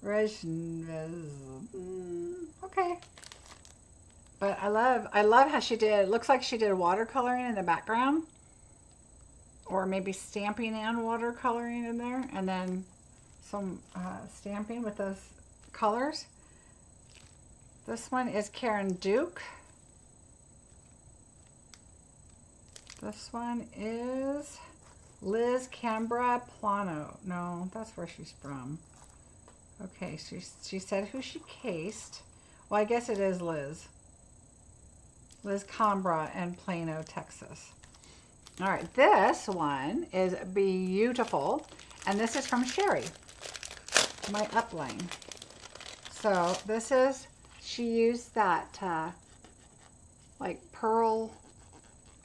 Rejnez. Okay. But I love how she did, it looks like she did watercoloring in the background. or maybe stamping and watercoloring in there, and then some stamping with those colors. This one is Karen Duke. This one is Liz Cambra Plano. No, that's where she's from. Okay, she said who she cased. Well, I guess it is Liz. Liz Cambra in Plano, Texas. All right, this one is beautiful, and this is from Sherry, my upline. So this is, she used that like pearl,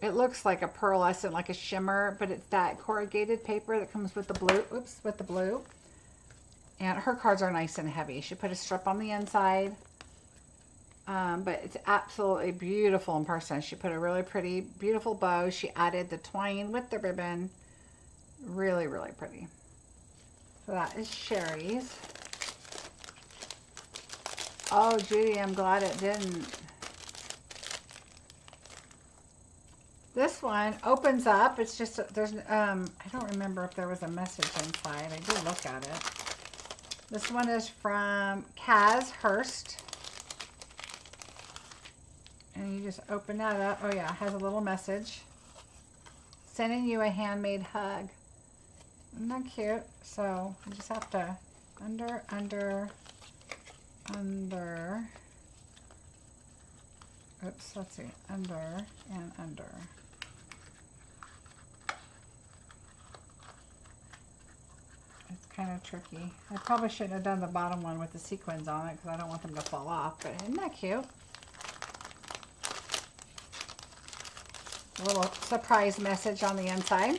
it looks like a pearlescent, like a shimmer, but it's that corrugated paper that comes with the blue, oops, with the blue. And her cards are nice and heavy. She put a strip on the inside. But it's absolutely beautiful in person. She put a really pretty, beautiful bow. She added the twine with the ribbon. Really, really pretty. So that is Sherry's. Oh, Judy, I'm glad it didn't. This one opens up. It's just, there's, I don't remember if there was a message inside. I did look at it. This one is from Kaz Hurst. And you just open that up. Oh yeah, it has a little message. Sending you a handmade hug. Isn't that cute? So you just have to under. Oops, let's see. Under and under. It's kind of tricky. I probably shouldn't have done the bottom one with the sequins on it because I don't want them to fall off. But isn't that cute? A little surprise message on the inside.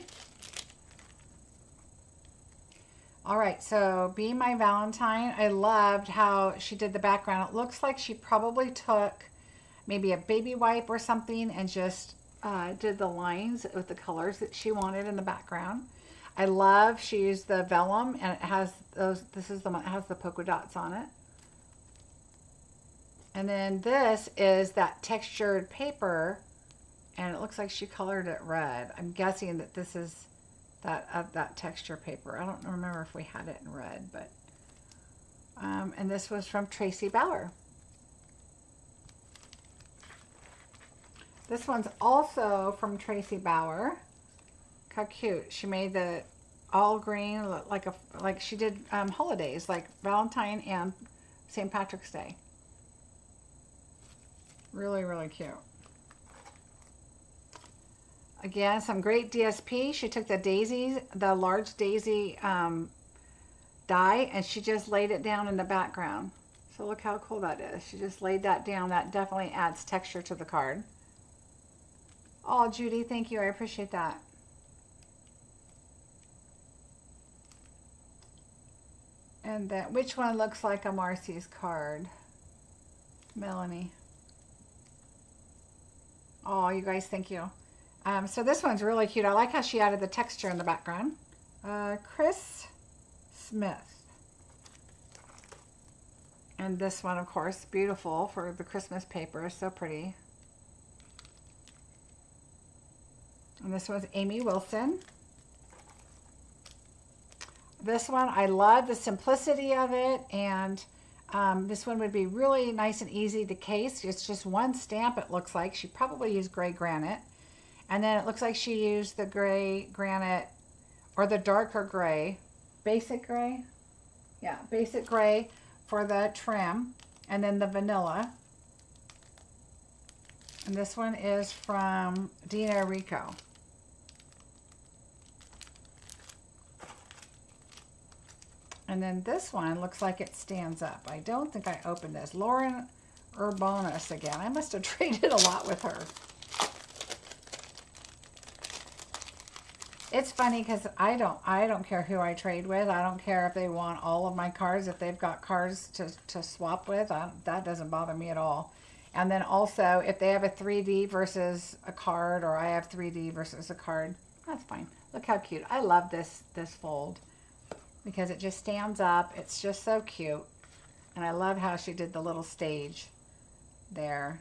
All right, so Be My Valentine. I loved how she did the background. It looks like she probably took maybe a baby wipe or something and just did the lines with the colors that she wanted in the background. I love she used the vellum, and it has those, this is the one that has the polka dots on it. And then this is that textured paper, and it looks like she colored it red. I'm guessing that this is that texture paper. I don't remember if we had it in red, but and this was from Tracy Bauer. This one's also from Tracy Bauer. How cute. She made the all green, like she did holidays, like Valentine and St. Patrick's Day. Really, really cute. Again, some great DSP. She took the daisies, the large daisy die, and she just laid it down in the background. So look how cool that is. She just laid that down. That definitely adds texture to the card. Oh, Judy, thank you. I appreciate that. And then, which one looks like a Marcie's card? Melanie. Oh, you guys, thank you. So this one's really cute. I like how she added the texture in the background. Chris Smith. And this one, of course, beautiful for the Christmas paper. So pretty. And this one's Amy Wilson. This one, I love the simplicity of it. And this one would be really nice and easy to case. It's just one stamp, it looks like. She probably used gray granite. And then it looks like she used the gray granite, or the darker gray, basic gray. Yeah, basic gray for the trim, and then the vanilla. And this one is from Dina Rico. And then this one looks like it stands up. I don't think I opened this. Lauren Urbanus again. I must have traded a lot with her. It's funny because I don't care who I trade with. I don't care if they want all of my cards. If they've got cards to swap with, that doesn't bother me at all. And then also, if they have a 3D versus a card, or I have 3D versus a card, that's fine. Look how cute. I love this fold because it just stands up. It's just so cute. And I love how she did the little stage there.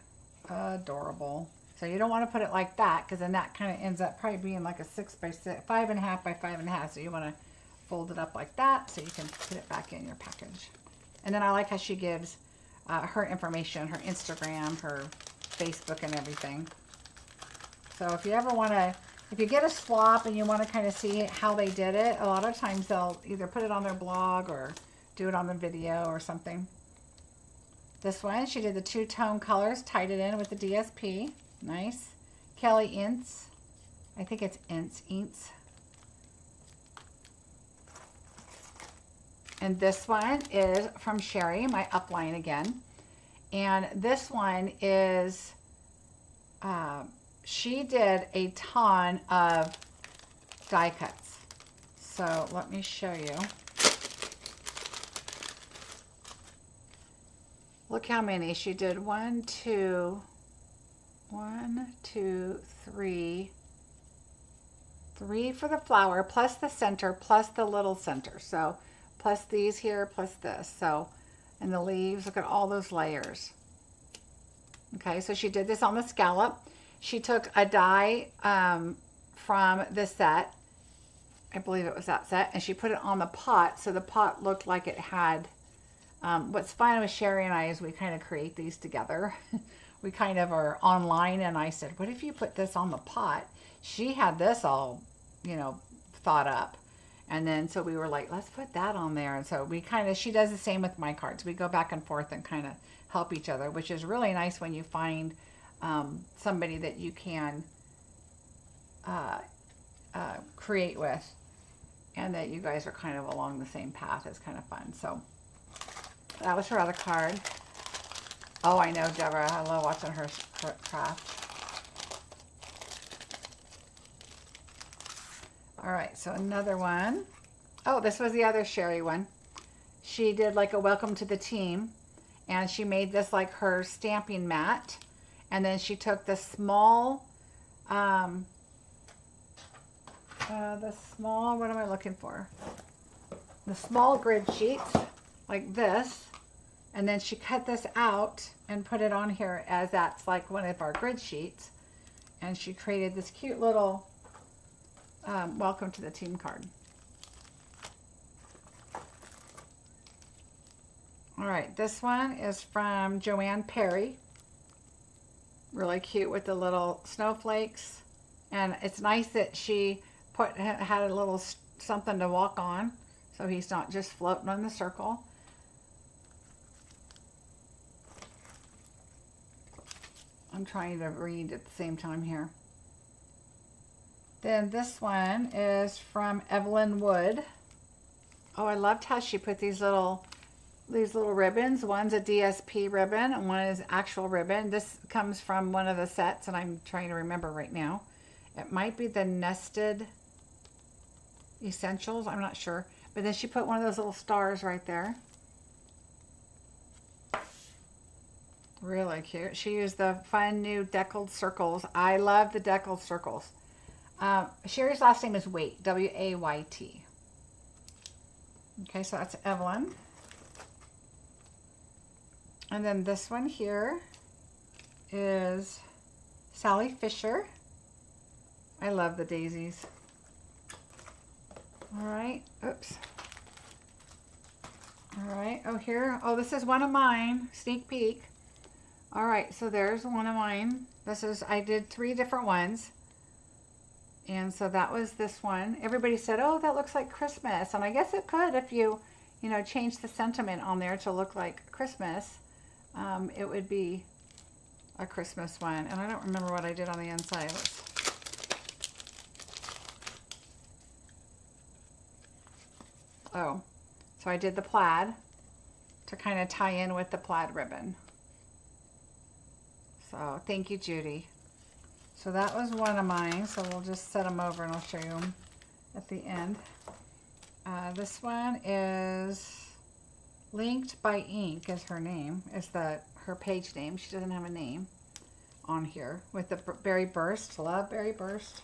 Adorable. So you don't want to put it like that, because then that kind of ends up probably being like a 6 by 6, 5.5 by 5.5. So you want to fold it up like that so you can put it back in your package. And then I like how she gives her information, her Instagram, her Facebook, and everything. So if you ever want to, if you get a swap and you want to kind of see how they did it, a lot of times they'll either put it on their blog or do it on the video or something. This one, she did the two-tone colors, tied it in with the DSP. Nice. Kelly Ince. I think it's Ince. And this one is from Sherry, my upline again. And this one is, she did a ton of die cuts. So let me show you. Look how many. She did 1, 2, 3. 3 for the flower, plus the center, plus the little center. So plus these here, plus this. So, and the leaves, look at all those layers. Okay, so she did this on the scallop. She took a die from the set, I believe it was that set, and she put it on the pot, so the pot looked like it had, what's fun with Sherry and I is we kind of create these together. We kind of are online, and I said, what if you put this on the pot? She had this all, you know, thought up. And then, so we were like, let's put that on there. And so we kind of, she does the same with my cards. We go back and forth and kind of help each other, which is really nice when you find somebody that you can create with, and that you guys are kind of along the same path. It's kind of fun. So that was her other card. Oh, I know, Deborah. I love watching her craft. All right, so another one. Oh, this was the other Sherry one. She did like a welcome to the team, and she made this like her stamping mat. And then she took the small, what am I looking for? The small grid sheets, like this. And then she cut this out and put it on here as that's like one of our grid sheets. And she created this cute little welcome to the team card. All right, this one is from Joanne Perry. Really cute with the little snowflakes. And it's nice that she had a little something to walk on, so he's not just floating on the circle. I'm trying to read at the same time here. Then this one is from Evelyn Wood. Oh, I loved how she put these little ribbons. One's a DSP ribbon and one is actual ribbon. This comes from one of the sets, and I'm trying to remember right now. It might be the Nested Essentials, I'm not sure. But then she put one of those little stars right there. Really cute. She used the fun new deckled circles. I love the deckled circles. Sherry's last name is Wayt, W-A-Y-T. Okay, so that's Evelyn. And then this one here is Sally Fisher. I love the daisies. All right, oops. All right, oh here, oh this is one of mine, sneak peek. All right, so there's one of mine. This is, I did 3 different ones. And so that was this one. Everybody said, oh, that looks like Christmas. And I guess it could if you change the sentiment on there to look like Christmas. It would be a Christmas one. And I don't remember what I did on the inside. Oh, so I did the plaid to kind of tie in with the plaid ribbon. So thank you, Judy. So that was one of mine. So we'll just set them over and I'll show you them at the end. This one is Linked by Ink is her name. Is her page name. She doesn't have a name on here with the Berry Burst. Love Berry Burst.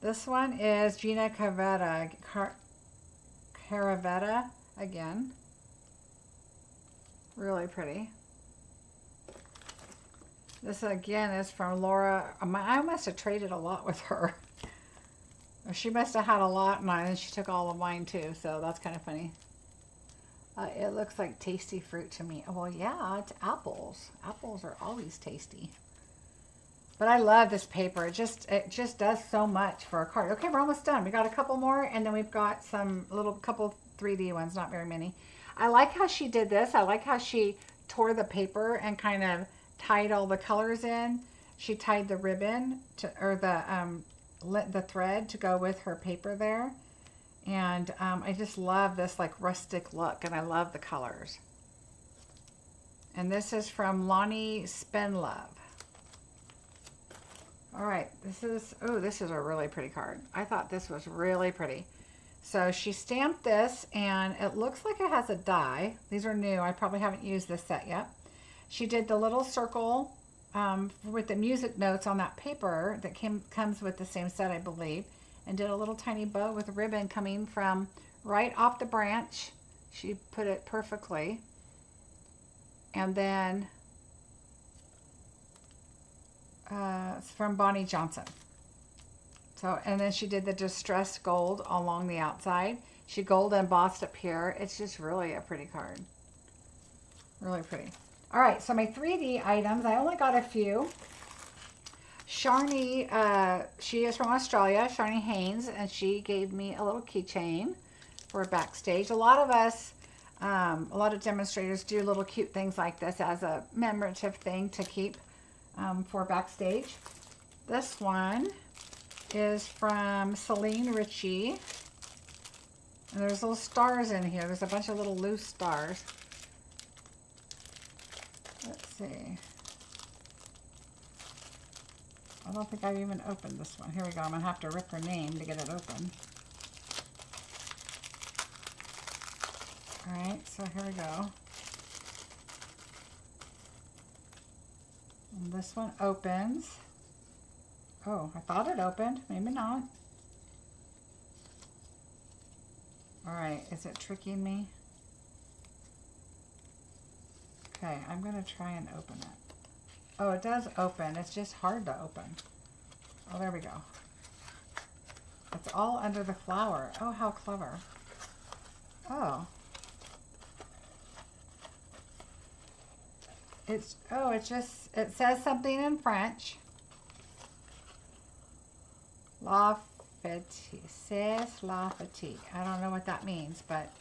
This one is Gina Caravetta again. Really pretty. This again is from Laura. I must have traded a lot with her. She must have had a lot, and then she took all of mine too, so that's kind of funny. It looks like tasty fruit to me. Well, yeah, it's apples. Apples are always tasty. But I love this paper. It just does so much for a card. Okay, we're almost done. We got a couple more, and then we've got some couple 3D ones, not very many. I like how she did this. I like how she tore the paper and kind of tied all the colors in. She tied the ribbon to, or the thread to go with her paper there. And I just love this like rustic look, and I love the colors. And this is from Lonnie Spenlove. All right, this is a really pretty card. I thought this was really pretty. So she stamped this, and it looks like it has a die. These are new. I probably haven't used this set yet. She did the little circle with the music notes on that paper that comes with the same set, I believe, and did a little tiny bow with ribbon coming from right off the branch. She put it perfectly. And then it's from Bonnie Johnson. So, and then she did the distressed gold along the outside. She gold embossed up here. It's just really a pretty card. Really pretty. All right, so my 3D items, I only got a few. Sharni, she is from Australia, Sharni Haynes, and she gave me a little keychain for Backstage. A lot of us, a lot of demonstrators do little cute things like this as a commemorative thing to keep for Backstage. This one is from Celine Ritchie. And there's little stars in here. There's a bunch of little loose stars. Let's see. I don't think I've even opened this one. Here we go. I'm going to have to rip her name to get it open. All right, so here we go. And this one opens. Oh, I thought it opened. Maybe not. All right, is it tricking me? Okay, I'm going to try and open it. Oh, it does open. It's just hard to open. Oh, there we go. It's all under the flower. Oh, how clever. Oh. It says something in French. La fatigue. C'est la fatigue. I don't know what that means, but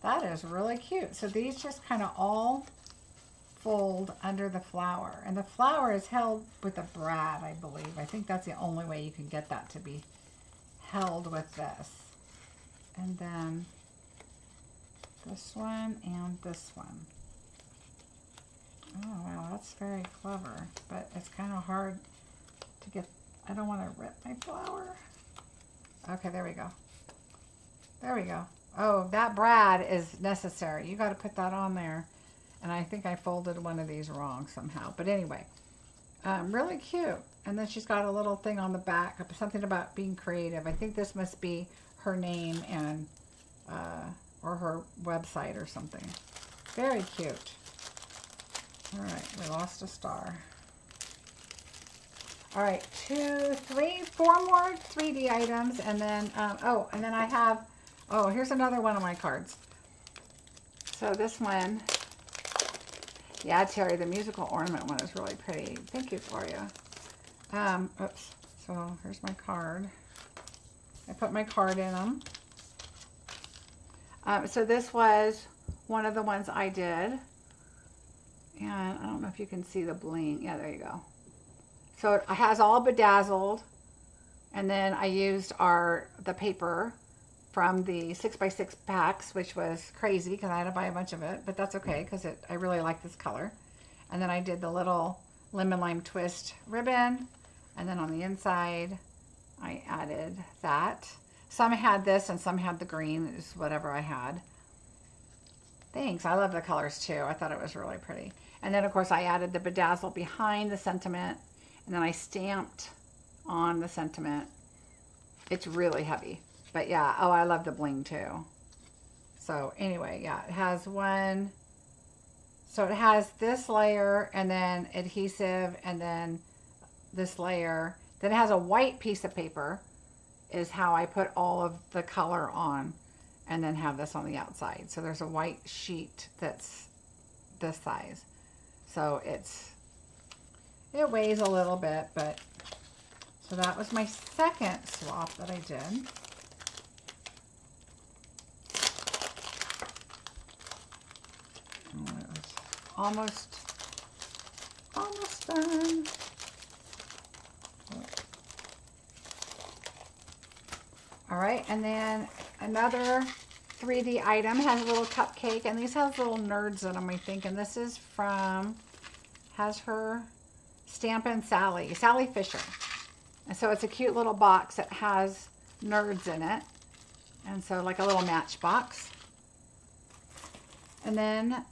that is really cute. So these just kind of all fold under the flower, and the flower is held with a brad, I believe. I think that's the only way you can get that to be held with this. And then this one and this one. Oh wow, that's very clever, but it's kind of hard to get. I don't want to rip my flower. Okay, there we go. There we go. Oh, that brad is necessary. You got to put that on there. And I think I folded one of these wrong somehow. But anyway, really cute. And then she's got a little thing on the back, something about being creative. I think this must be her name and or her website or something. Very cute. All right, we lost a star. All right, 2, 3, 4 more 3D items. And then, oh, and then I have, oh, here's another one of my cards. So this one. Yeah, Terry, the musical ornament one is really pretty. Thank you, Gloria. Oops. So here's my card. I put my card in them. So this was one of the ones I did. And I don't know if you can see the bling. Yeah, there you go. So it has all bedazzled. And then I used the paper from the 6x6 packs, which was crazy because I had to buy a bunch of it, but that's okay because I really like this color. And then I did the little lemon lime twist ribbon, and then on the inside I added that. Some had this and some had the green, is whatever I had. Thanks, I love the colors too. I thought it was really pretty. And then of course I added the bedazzle behind the sentiment, and then I stamped on the sentiment. It's really heavy. But yeah, oh, I love the bling too. So anyway, yeah, it has 1, So it has this layer and then adhesive and then this layer. Then it has a white piece of paper is how I put all of the color on, and then have this on the outside. So there's a white sheet that's this size. So it weighs a little bit, but so that was my second swap that I did. Oh, it was almost done. All right, and then another 3D item has a little cupcake, and these have little nerds in them, I think. And this is from, has her Stampin' Sally Fisher. And so it's a cute little box that has nerds in it. And so like a little matchbox. And then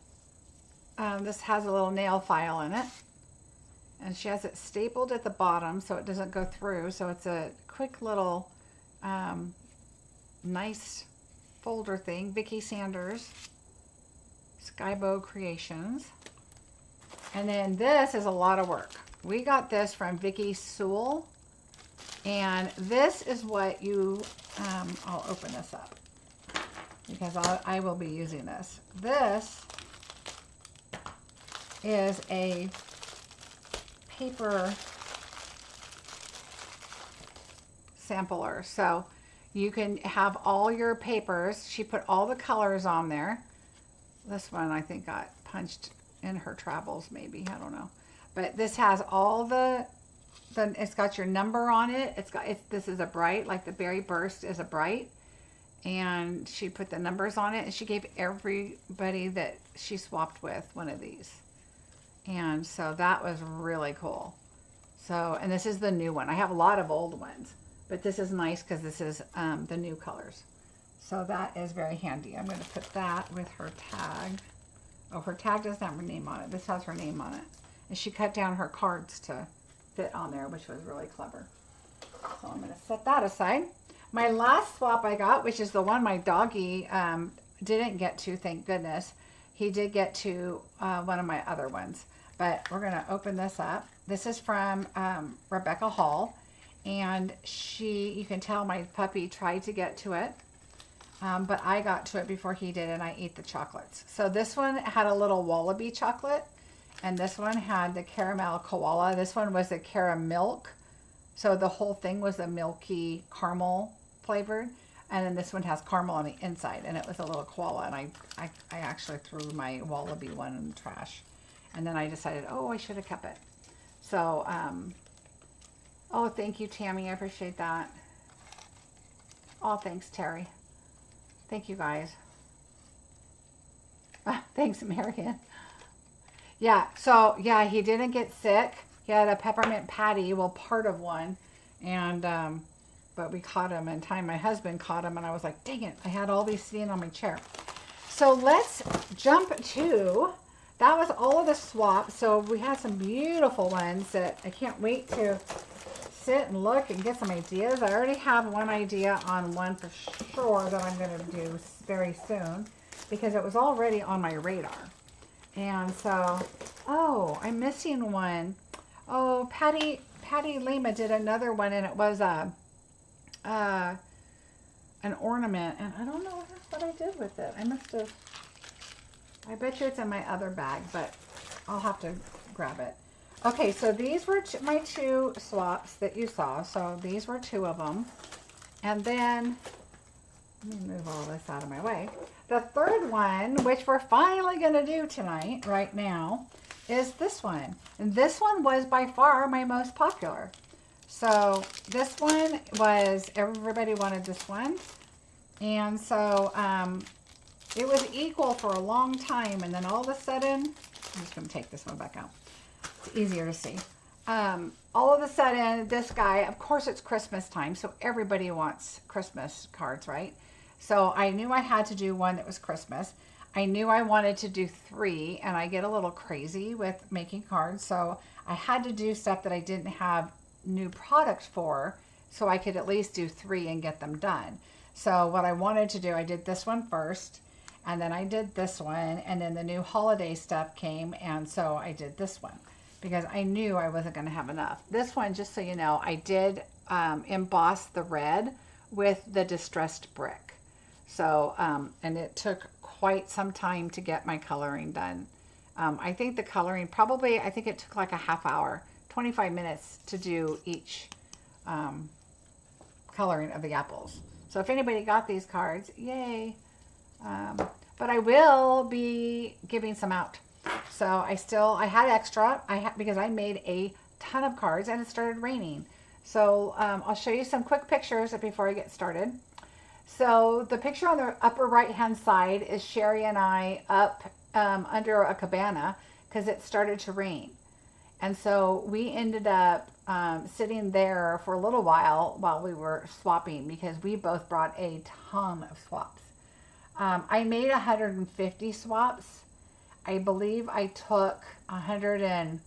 this has a little nail file in it. And she has it stapled at the bottom so it doesn't go through. So it's a quick little nice folder thing. Vicki Sanders, Skybow Creations. And then this is a lot of work. We got this from Vicki Sewell. And this is what you, I'll open this up because I will be using this. This is a paper sampler. So you can have all your papers. She put all the colors on there. This one I think got punched in her travels maybe, I don't know. But this has all it's got your number on it. This is a bright, like the Berry Burst is a bright. And she put the numbers on it, and she gave everybody that she swapped with one of these. And so that was really cool. So, and this is the new one. I have a lot of old ones, but this is nice because this is the new colors. So that is very handy. I'm going to put that with her tag. Oh, her tag doesn't have her name on it. This has her name on it. And she cut down her cards to fit on there, which was really clever. So I'm going to set that aside. My last swap I got, which is the one my doggy didn't get to, thank goodness. He did get to one of my other ones. But we're going to open this up. This is from Rebecca Hall. And you can tell my puppy tried to get to it. But I got to it before he did, and I ate the chocolates. So this one had a little wallaby chocolate. And this one had the caramel koala. This one was the caramilk. So the whole thing was a milky caramel flavored. And then this one has caramel on the inside. And it was a little koala. And I actually threw my wallaby one in the trash. And then I decided, oh, I should have kept it. So, oh, thank you, Tammy. I appreciate that. Oh, thanks, Terry. Thank you, guys. Thanks, Marion. Yeah, so, yeah, he didn't get sick. He had a peppermint patty, well, part of one. And, but we caught him in time. My husband caught him, and I was like, dang it, I had all these sitting on my chair. So let's jump to, that was all of the swaps. So we had some beautiful ones that I can't wait to sit and look and get some ideas. I already have one idea on one for sure that I'm going to do very soon because it was already on my radar. And so, oh, I'm missing one. Oh, Patty Lima did another one, and it was an ornament, and I don't know what I did with it. I must have, I bet you it's in my other bag, but I'll have to grab it. Okay, so these were my two swaps that you saw. So these were two of them. And then, let me move all this out of my way. The third one, which we're finally going to do tonight, right now, is this one. And this one was by far my most popular. So this one was, everybody wanted this one. And so it was equal for a long time. And then all of a sudden, I'm just going to take this one back out. It's easier to see. All of a sudden, this guy, of course it's Christmas time, so everybody wants Christmas cards, right? So I knew I had to do one that was Christmas. I knew I wanted to do 3, and I get a little crazy with making cards, so I had to do stuff that I didn't have new products for, so I could at least do 3 and get them done. So what I wanted to do, I did this one first, And then I did this one, and then the new holiday stuff came, and so I did this one because I knew I wasn't going to have enough. This one, just so you know, I did emboss the red with the distressed brick. So, and it took quite some time to get my coloring done. I think the coloring probably, I think it took like a half hour, 25 minutes to do each coloring of the apples. So if anybody got these cards, yay. But I will be giving some out. So I had extra, because I made a ton of cards and it started raining. So I'll show you some quick pictures before I get started. So the picture on the upper right hand side is Sherry and I up under a cabana because it started to rain. And so we ended up sitting there for a little while we were swapping because we both brought a ton of swaps. I made 150 swaps. I believe I took 100 and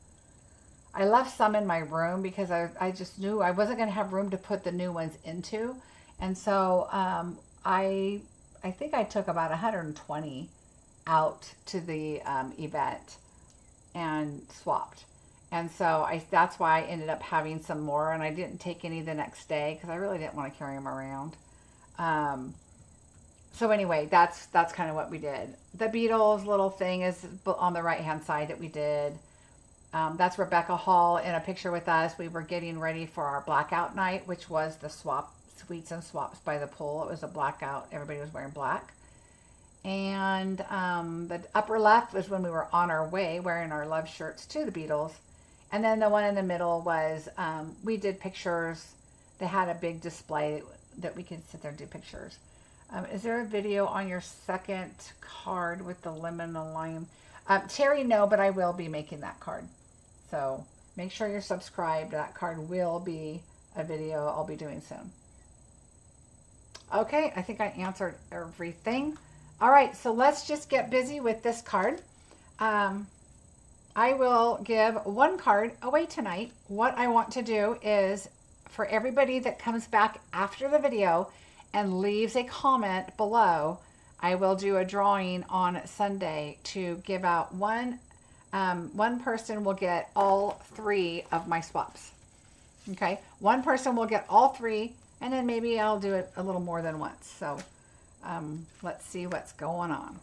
I left some in my room because I just knew I wasn't going to have room to put the new ones into. And so I think I took about 120 out to the event and swapped. And so that's why I ended up having some more, and I didn't take any the next day because I really didn't want to carry them around. So anyway, that's kind of what we did. The Beatles little thing is on the right hand side that we did. That's Rebecca Hall in a picture with us. We were getting ready for our blackout night, which was the sweets and swaps by the pool. It was a blackout. Everybody was wearing black. And the upper left was when we were on our way wearing our love shirts to the Beatles. And then the one in the middle was, we did pictures. They had a big display that we could sit there and do pictures. Is there a video on your second card with the lemon and lime? Terry, no, but I will be making that card. So make sure you're subscribed. That card will be a video I'll be doing soon. Okay, I think I answered everything. All right, so let's just get busy with this card. I will give one card away tonight. What I want to do is for everybody that comes back after the video and leaves a comment below, I will do a drawing on Sunday to give out one person will get all 3 of my swaps. Okay, one person will get all 3, and then maybe I'll do it a little more than once. So let's see what's going on.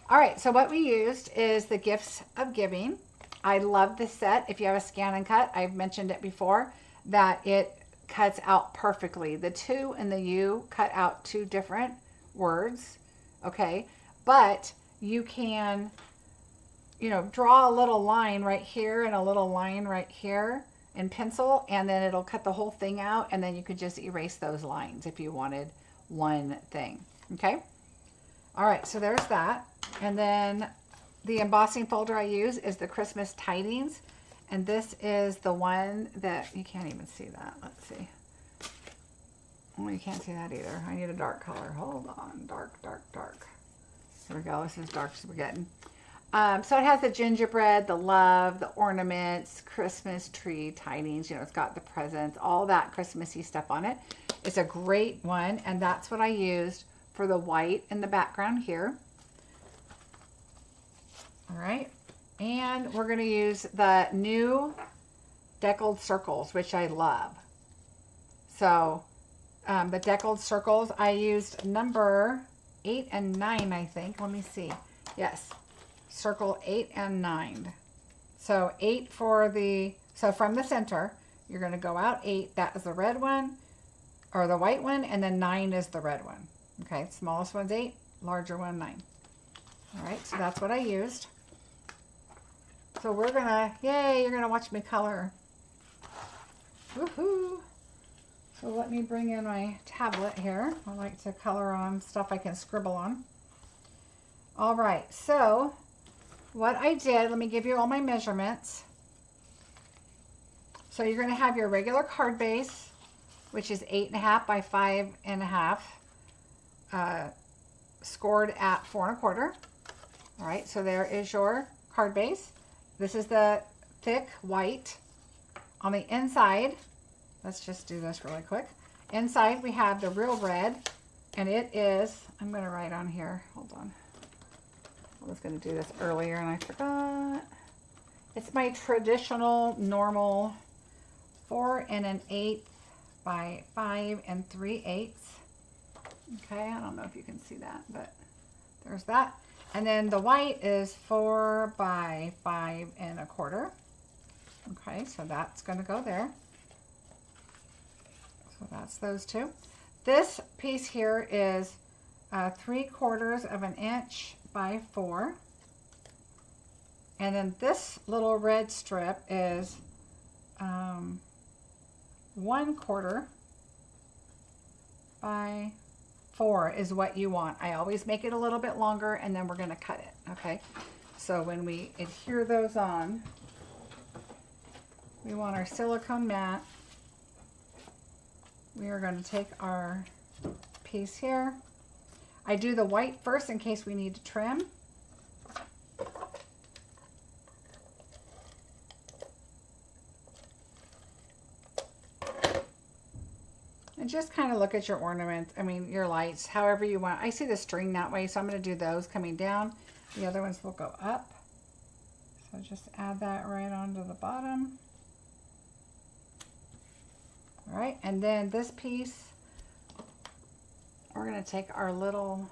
All right, so what we used is the Gifts of Giving. I love this set. If you have a scan and cut, I've mentioned it before, that it cuts out perfectly. The 2 and the U cut out 2 different words, okay? But you can, you know, draw a little line right here and a little line right here in pencil, and then it'll cut the whole thing out, and then you could just erase those lines if you wanted one thing, okay? All right, so there's that. And then the embossing folder I use is the Christmas Tidings. And this is the one that, you can't even see that. Let's see. Oh, you can't see that either. I need a dark color. Hold on. Dark, dark, dark. Here we go. This is dark as we're getting. So it has the gingerbread, the love, the ornaments, Christmas tree, tidings. You know, it's got the presents, all that Christmassy stuff on it. It's a great one. And that's what I used for the white in the background here. All right. And we're going to use the new deckled circles, which I love. So the deckled circles, I used number 8 and 9, I think. Let me see. Yes, circle 8 and 9. So 8 for the, so from the center, you're going to go out 8. That is the red one, or the white one, and then 9 is the red one. Okay, smallest one's 8, larger one 9. All right, so that's what I used. So we're gonna, yay, you're gonna watch me color. Woohoo! So let me bring in my tablet here. I like to color on stuff I can scribble on. All right, so what I did, let me give you all my measurements. So you're gonna have your regular card base, which is 8.5 by 5.5, scored at 4 1/4. All right, so there is your card base. This is the thick white. On the inside, let's just do this really quick. Inside we have the real red, and it is, I'm going to write on here, hold on. I was going to do this earlier and I forgot. It's my traditional normal 4 1/8 by 5 3/8. Okay, I don't know if you can see that, but there's that. And then the white is 4 by 5 1/4. Okay, so that's going to go there. So that's those two. This piece here is 3/4 of an inch by 4. And then this little red strip is 1/4 by 4 is what you want. I always make it a little bit longer and then we're going to cut it. Okay, so when we adhere those on, we want our silicone mat. We are going to take our piece here. I do the white first in case we need to trim. And just kind of look at your ornaments, I mean your lights, however you want. I see the string that way, so I'm going to do those coming down. The other ones will go up. So just add that right onto the bottom. All right, and then this piece, we're going to take our little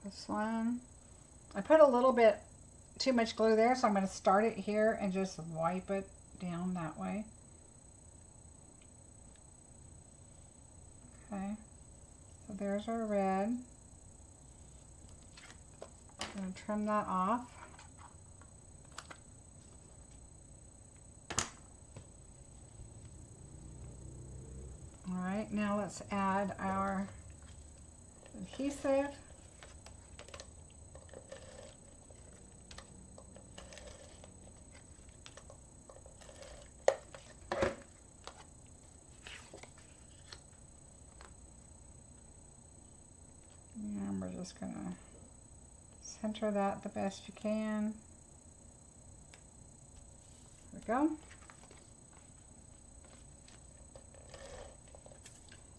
this one. I put a little bit too much glue there, so I'm going to start it here and just wipe it down that way. Okay, so there's our red. I'm going to trim that off. All right, now let's add our adhesive. And we're just going to center that the best you can. There we go.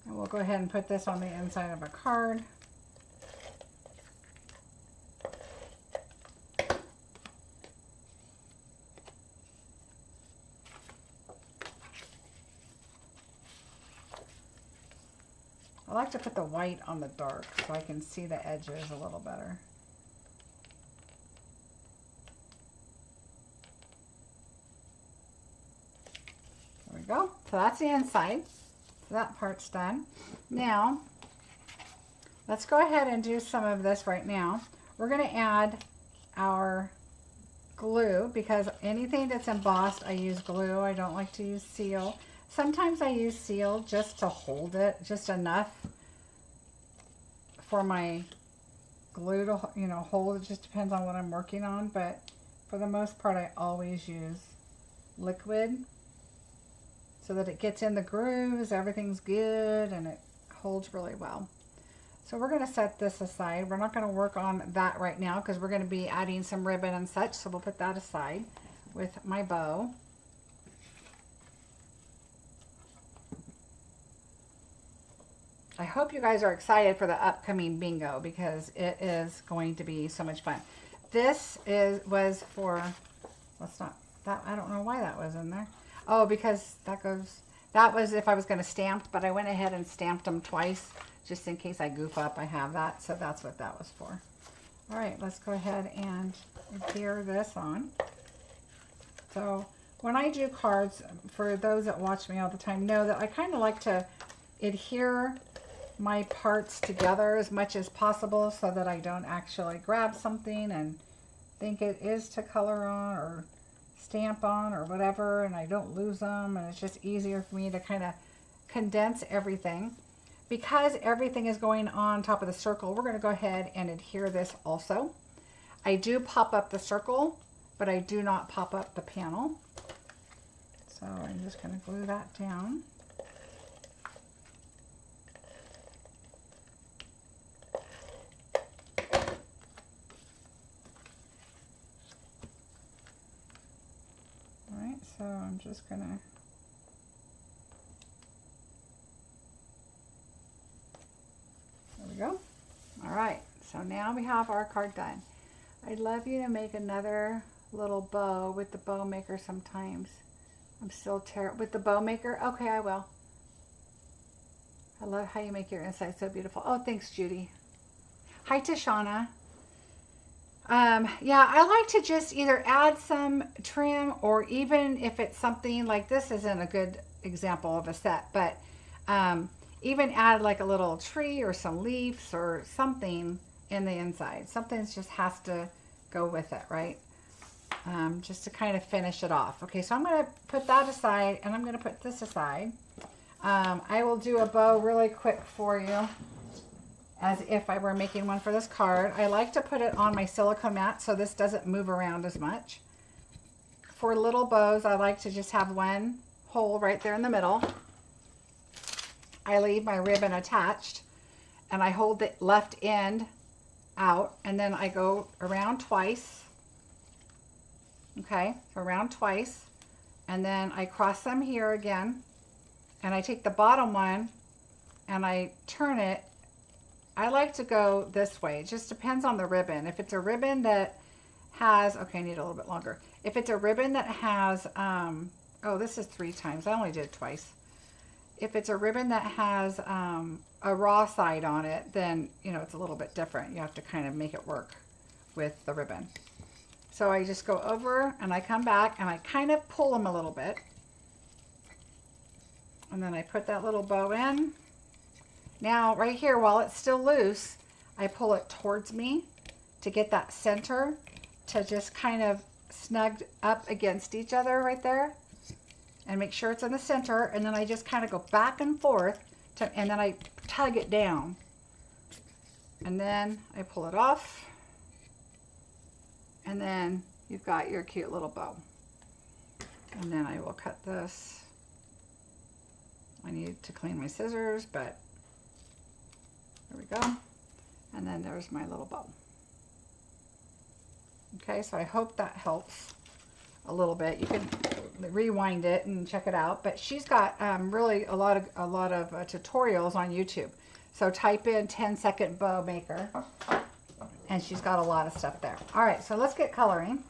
And we'll go ahead and put this on the inside of a card. I like to put the white on the dark so I can see the edges a little better. There we go. So that's the inside. So that part's done. Now, let's go ahead and do some of this right now. We're going to add our glue because anything that's embossed, I use glue. I don't like to use seal. Sometimes I use seal just to hold it, just enough for my glue to, you know, hold. It just depends on what I'm working on, but for the most part, I always use liquid so that it gets in the grooves, everything's good, and it holds really well. So we're going to set this aside. We're not going to work on that right now because we're going to be adding some ribbon and such, so we'll put that aside with my bow. I hope you guys are excited for the upcoming bingo because it is going to be so much fun. This was for, let's not, that, I don't know why that was in there. Oh, because that was if I was going to stamp, but I went ahead and stamped them twice just in case I goof up. I have that, so that's what that was for. All right, let's go ahead and adhere this on. So when I do cards, for those that watch me all the time know that I kind of like to adhere my parts together as much as possible so that I don't actually grab something and think it is to color on or stamp on or whatever, and I don't lose them, and it's just easier for me to kind of condense everything. Because everything is going on top of the circle, we're going to go ahead and adhere this also. I do pop up the circle, but I do not pop up the panel. So I'm just going to glue that down. So I'm just going to now we have our card done. I'd love you to make another little bow with the bow maker sometimes. I'm still terrible with the bow maker. Okay, I will. I love how you make your inside so beautiful. Oh, thanks, Judy. Hi, Tashana. Yeah, I like to just either add some trim, or even if it's something like this isn't a good example of a set, but even add like a little tree or some leaves or something in the inside. Something just has to go with it, right? Just to kind of finish it off. Okay, so I'm going to put that aside, and I'm going to put this aside. I will do a bow really quick for you, as if I were making one for this card. I like to put it on my silicone mat so this doesn't move around as much. For little bows, I like to just have one hole right there in the middle. I leave my ribbon attached, and I hold the left end out, and then I go around twice. Okay, so around twice, and then I cross them here again, and I take the bottom one and I turn it. I like to go this way. It just depends on the ribbon. If it's a ribbon that has, okay, I need a little bit longer. If it's a ribbon that has, oh, this is 3 times. I only did it twice. If it's a ribbon that has a raw side on it, then, you know, it's a little bit different. You have to kind of make it work with the ribbon. So I just go over and I come back and I kind of pull them a little bit. And then I put that little bow in. Now right here, while it's still loose, I pull it towards me to get that center to just kind of snugged up against each other right there. And make sure it's in the center. And then I just kind of go back and forth and then I tug it down. And then I pull it off. And then you've got your cute little bow. And then I will cut this. I need to clean my scissors, but there we go. And then there's my little bow. Okay, so I hope that helps a little bit. You can rewind it and check it out. But she's got really a lot of tutorials on YouTube. So type in 10-second bow maker. And she's got a lot of stuff there. All right, so let's get coloring.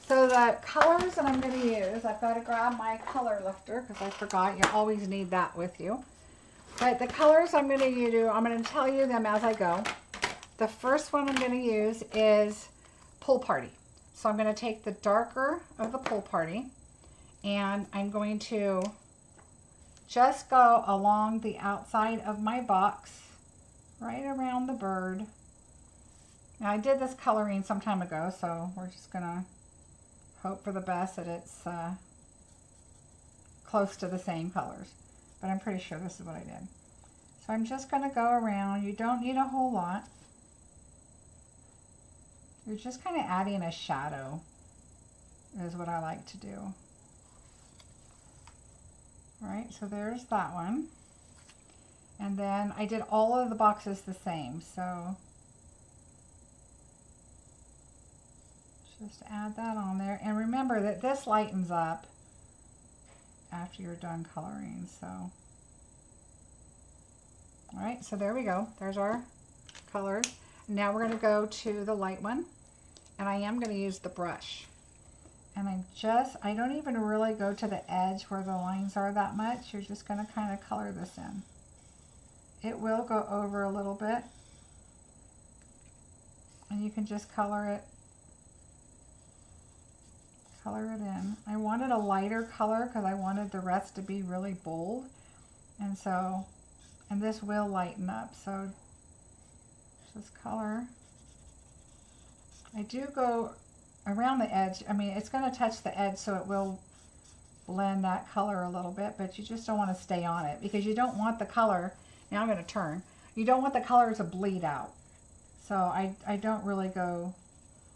So the colors that I'm going to use, I've got to grab my color lifter because I forgot. You always need that with you. But the colors I'm going to use, I'm going to tell you them as I go. The first one I'm going to use is Pool Party. So I'm going to take the darker of the Pool Party, and I'm going to just go along the outside of my box, right around the bird. Now I did this coloring some time ago, so we're just gonna hope for the best that it's close to the same colors, but I'm pretty sure this is what I did. So I'm just gonna go around. You don't need a whole lot. You're just kind of adding a shadow is what I like to do. All right, so there's that one. And then I did all of the boxes the same, so just add that on there. And remember that this lightens up after you're done coloring, so. All right, so there we go. There's our colors. Now we're gonna go to the light one, and I am gonna use the brush. And I don't even really go to the edge where the lines are that much. You're just gonna kind of color this in. It will go over a little bit, and you can just color it in. I wanted a lighter color because I wanted the rest to be really bold, and this will lighten up, so just color. I do go around the edge. I mean, it's going to touch the edge, so it will blend that color a little bit, but you just don't want to stay on it because you don't want the color. Now I'm going to turn. You don't want the color to bleed out. So I don't really go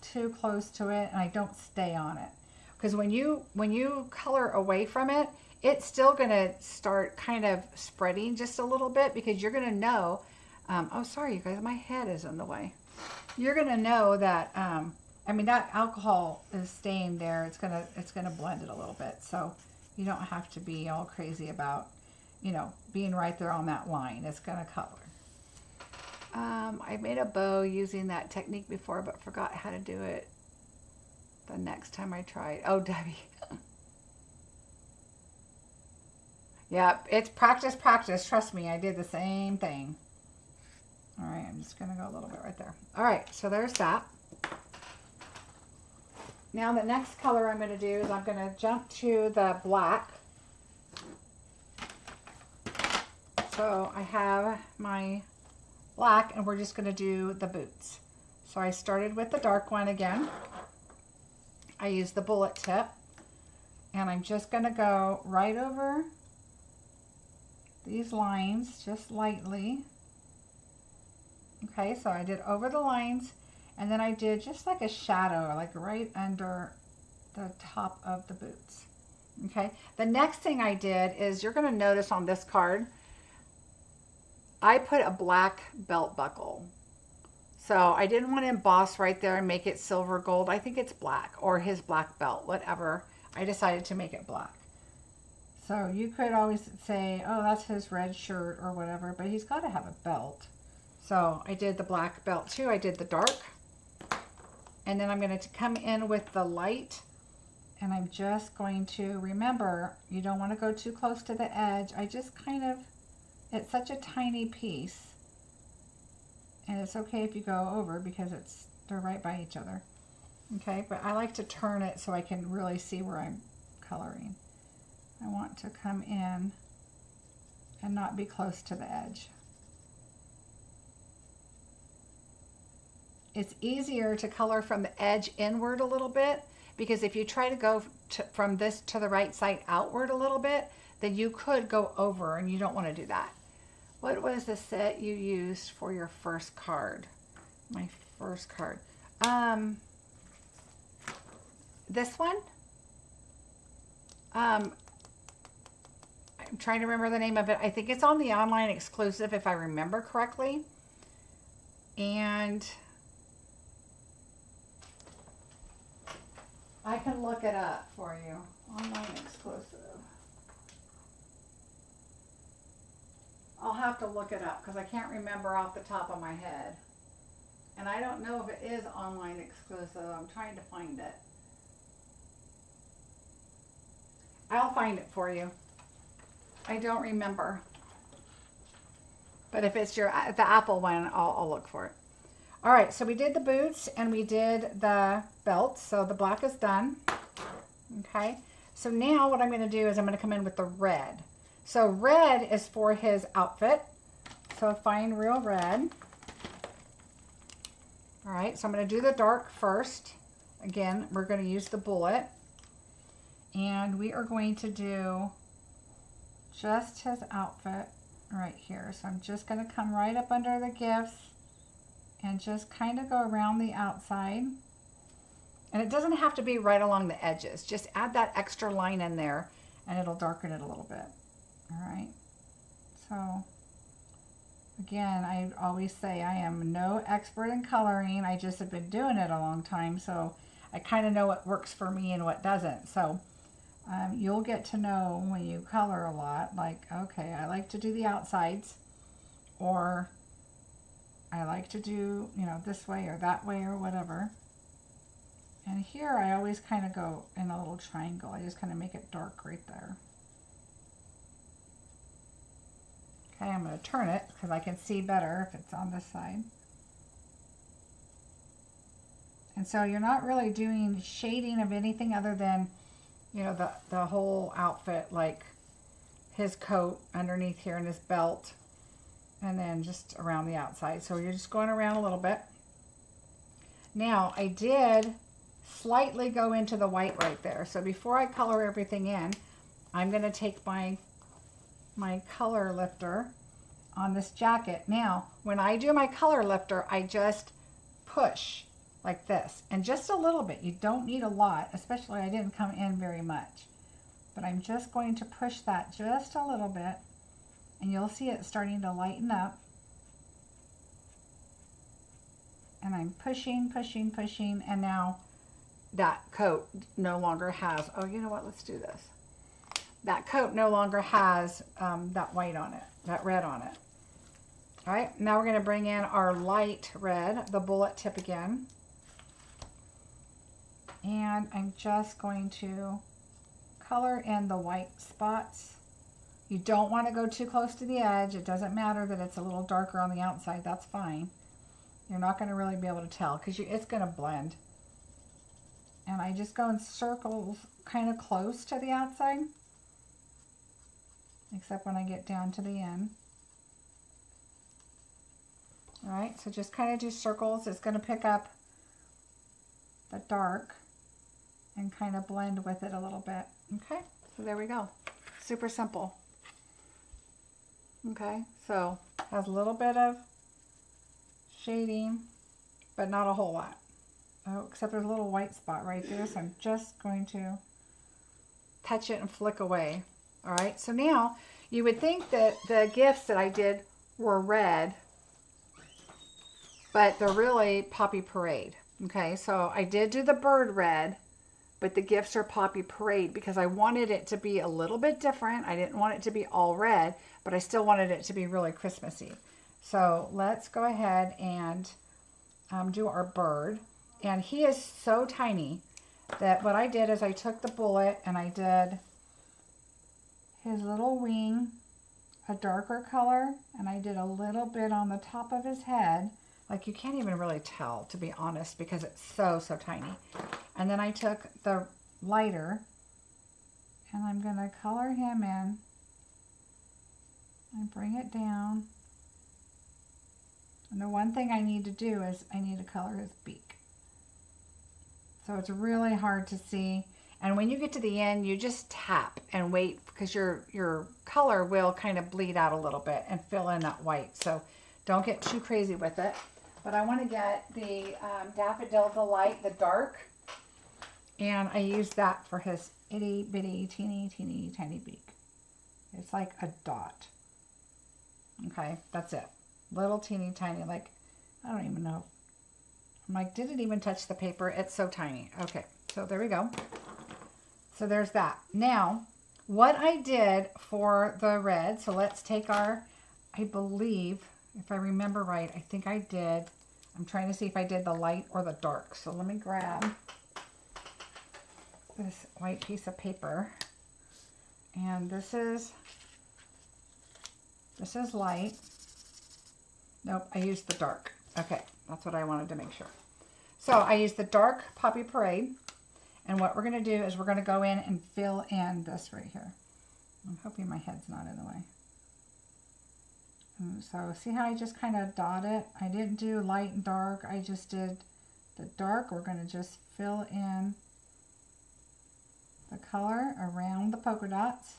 too close to it, and I don't stay on it. Because when you color away from it, it's still going to start kind of spreading just a little bit, because you're going to know, oh, sorry, you guys, my head is in the way. You're going to know that, I mean, that alcohol is staying there. It's going to blend it a little bit. So you don't have to be all crazy about, you know, being right there on that line. It's going to color. I made a bow using that technique before, but forgot how to do it the next time I tried. Oh, Debbie. Yep, it's practice, practice. Trust me, I did the same thing. All right, I'm just going to go a little bit right there. All right, so there's that. Now the next color I'm going to do is I'm going to jump to the black. So I have my black, and we're just going to do the boots. So I started with the dark one again. I used the bullet tip, and I'm just going to go right over these lines just lightly. Okay, so I did over the lines, and then I did just like a shadow, like right under the top of the boots. Okay, the next thing I did is, you're going to notice on this card, I put a black belt buckle. So I didn't want to emboss right there and make it silver gold. I think it's black, or his black belt, whatever. I decided to make it black. So you could always say, oh, that's his red shirt or whatever, but he's got to have a belt. So I did the black belt too. I did the dark. And then I'm going to come in with the light. And I'm just going to, remember, you don't want to go too close to the edge. I just kind of, it's such a tiny piece. And it's okay if you go over, because they're right by each other. Okay, but I like to turn it so I can really see where I'm coloring. I want to come in and not be close to the edge. It's easier to color from the edge inward a little bit, because if you try to go from this to the right side outward a little bit, then you could go over, and you don't want to do that. What was the set you used for your first card? My first card. This one. I'm trying to remember the name of it. I think it's on the online exclusive, if I remember correctly. And I can look it up for you. Online exclusive. I'll have to look it up because I can't remember off the top of my head. And I don't know if it is online exclusive. I'm trying to find it. I'll find it for you. I don't remember. But if it's the Apple one, I'll look for it. All right, so we did the boots and we did the belt. So the black is done. Okay, so now what I'm going to do is I'm going to come in with the red. So red is for his outfit. So find real red. All right, so I'm going to do the dark first. Again, we're going to use the bullet. And we are going to do just his outfit right here. So I'm just going to come right up under the gifts and just kind of go around the outside. And it doesn't have to be right along the edges. Just add that extra line in there and it'll darken it a little bit. All right. So again, I always say I am no expert in coloring. I just have been doing it a long time. So I kind of know what works for me and what doesn't. So you'll get to know when you color a lot, like, okay, I like to do the outsides, or I like to do, you know, this way or that way or whatever. And here I always kind of go in a little triangle. I just kind of make it dark right there. Okay, I'm going to turn it because I can see better if it's on this side. And so you're not really doing shading of anything other than, you know, the whole outfit, like his coat underneath here and his belt, and then just around the outside. So you're just going around a little bit. Now I did slightly go into the white right there. So before I color everything in, I'm going to take my color lifter on this jacket. Now, when I do my color lifter, I just push like this, and just a little bit. You don't need a lot, especially I didn't come in very much. But I'm just going to push that just a little bit, and you'll see it starting to lighten up. And I'm pushing, pushing, pushing, and now that coat no longer has, oh, you know what, let's do this. That coat no longer has that white on it, that red on it. All right, now we're going to bring in our light red, the bullet tip again. And I'm just going to color in the white spots. You don't want to go too close to the edge. It doesn't matter that it's a little darker on the outside. That's fine. You're not going to really be able to tell because it's going to blend. And I just go in circles kind of close to the outside, except when I get down to the end. All right, so just kind of do circles. It's going to pick up the dark and kind of blend with it a little bit. Okay, so there we go. Super simple. Okay, so has a little bit of shading, but not a whole lot. Oh, except there's a little white spot right there, so I'm just going to touch it and flick away. All right, so now you would think that the gifts that I did were red, but they're really Poppy Parade. Okay, so I did do the bird red, but the gifts are Poppy Parade because I wanted it to be a little bit different. I didn't want it to be all red, but I still wanted it to be really Christmassy. So let's go ahead and do our bird. And he is so tiny that what I did is I took the bullet and I did his little wing, a darker color, and I did a little bit on the top of his head. Like you can't even really tell, to be honest, because it's so tiny. And then I took the lighter and I'm going to color him in and bring it down. And the one thing I need to do is I need to color his beak. So it's really hard to see. And when you get to the end, you just tap and wait because your color will kind of bleed out a little bit and fill in that white. So don't get too crazy with it. But I want to get the Daffodil Delight, the dark. And I use that for his itty bitty teeny tiny beak. It's like a dot. Okay, that's it. Little teeny tiny, like, I don't even know. I'm like, did it even touch the paper? It's so tiny. Okay, so there we go. So there's that. Now, what I did for the red, so let's take our, I believe, if I remember right, I think I did, I'm trying to see if I did the light or the dark. So let me grab this white piece of paper. And this is light. Nope, I used the dark. Okay, that's what I wanted to make sure. So I used the dark Poppy Parade. And what we're going to do is we're going to go in and fill in this right here. I'm hoping my head's not in the way. And so see how I just kind of dot it? I didn't do light and dark. I just did the dark. We're going to just fill in the color around the polka dots.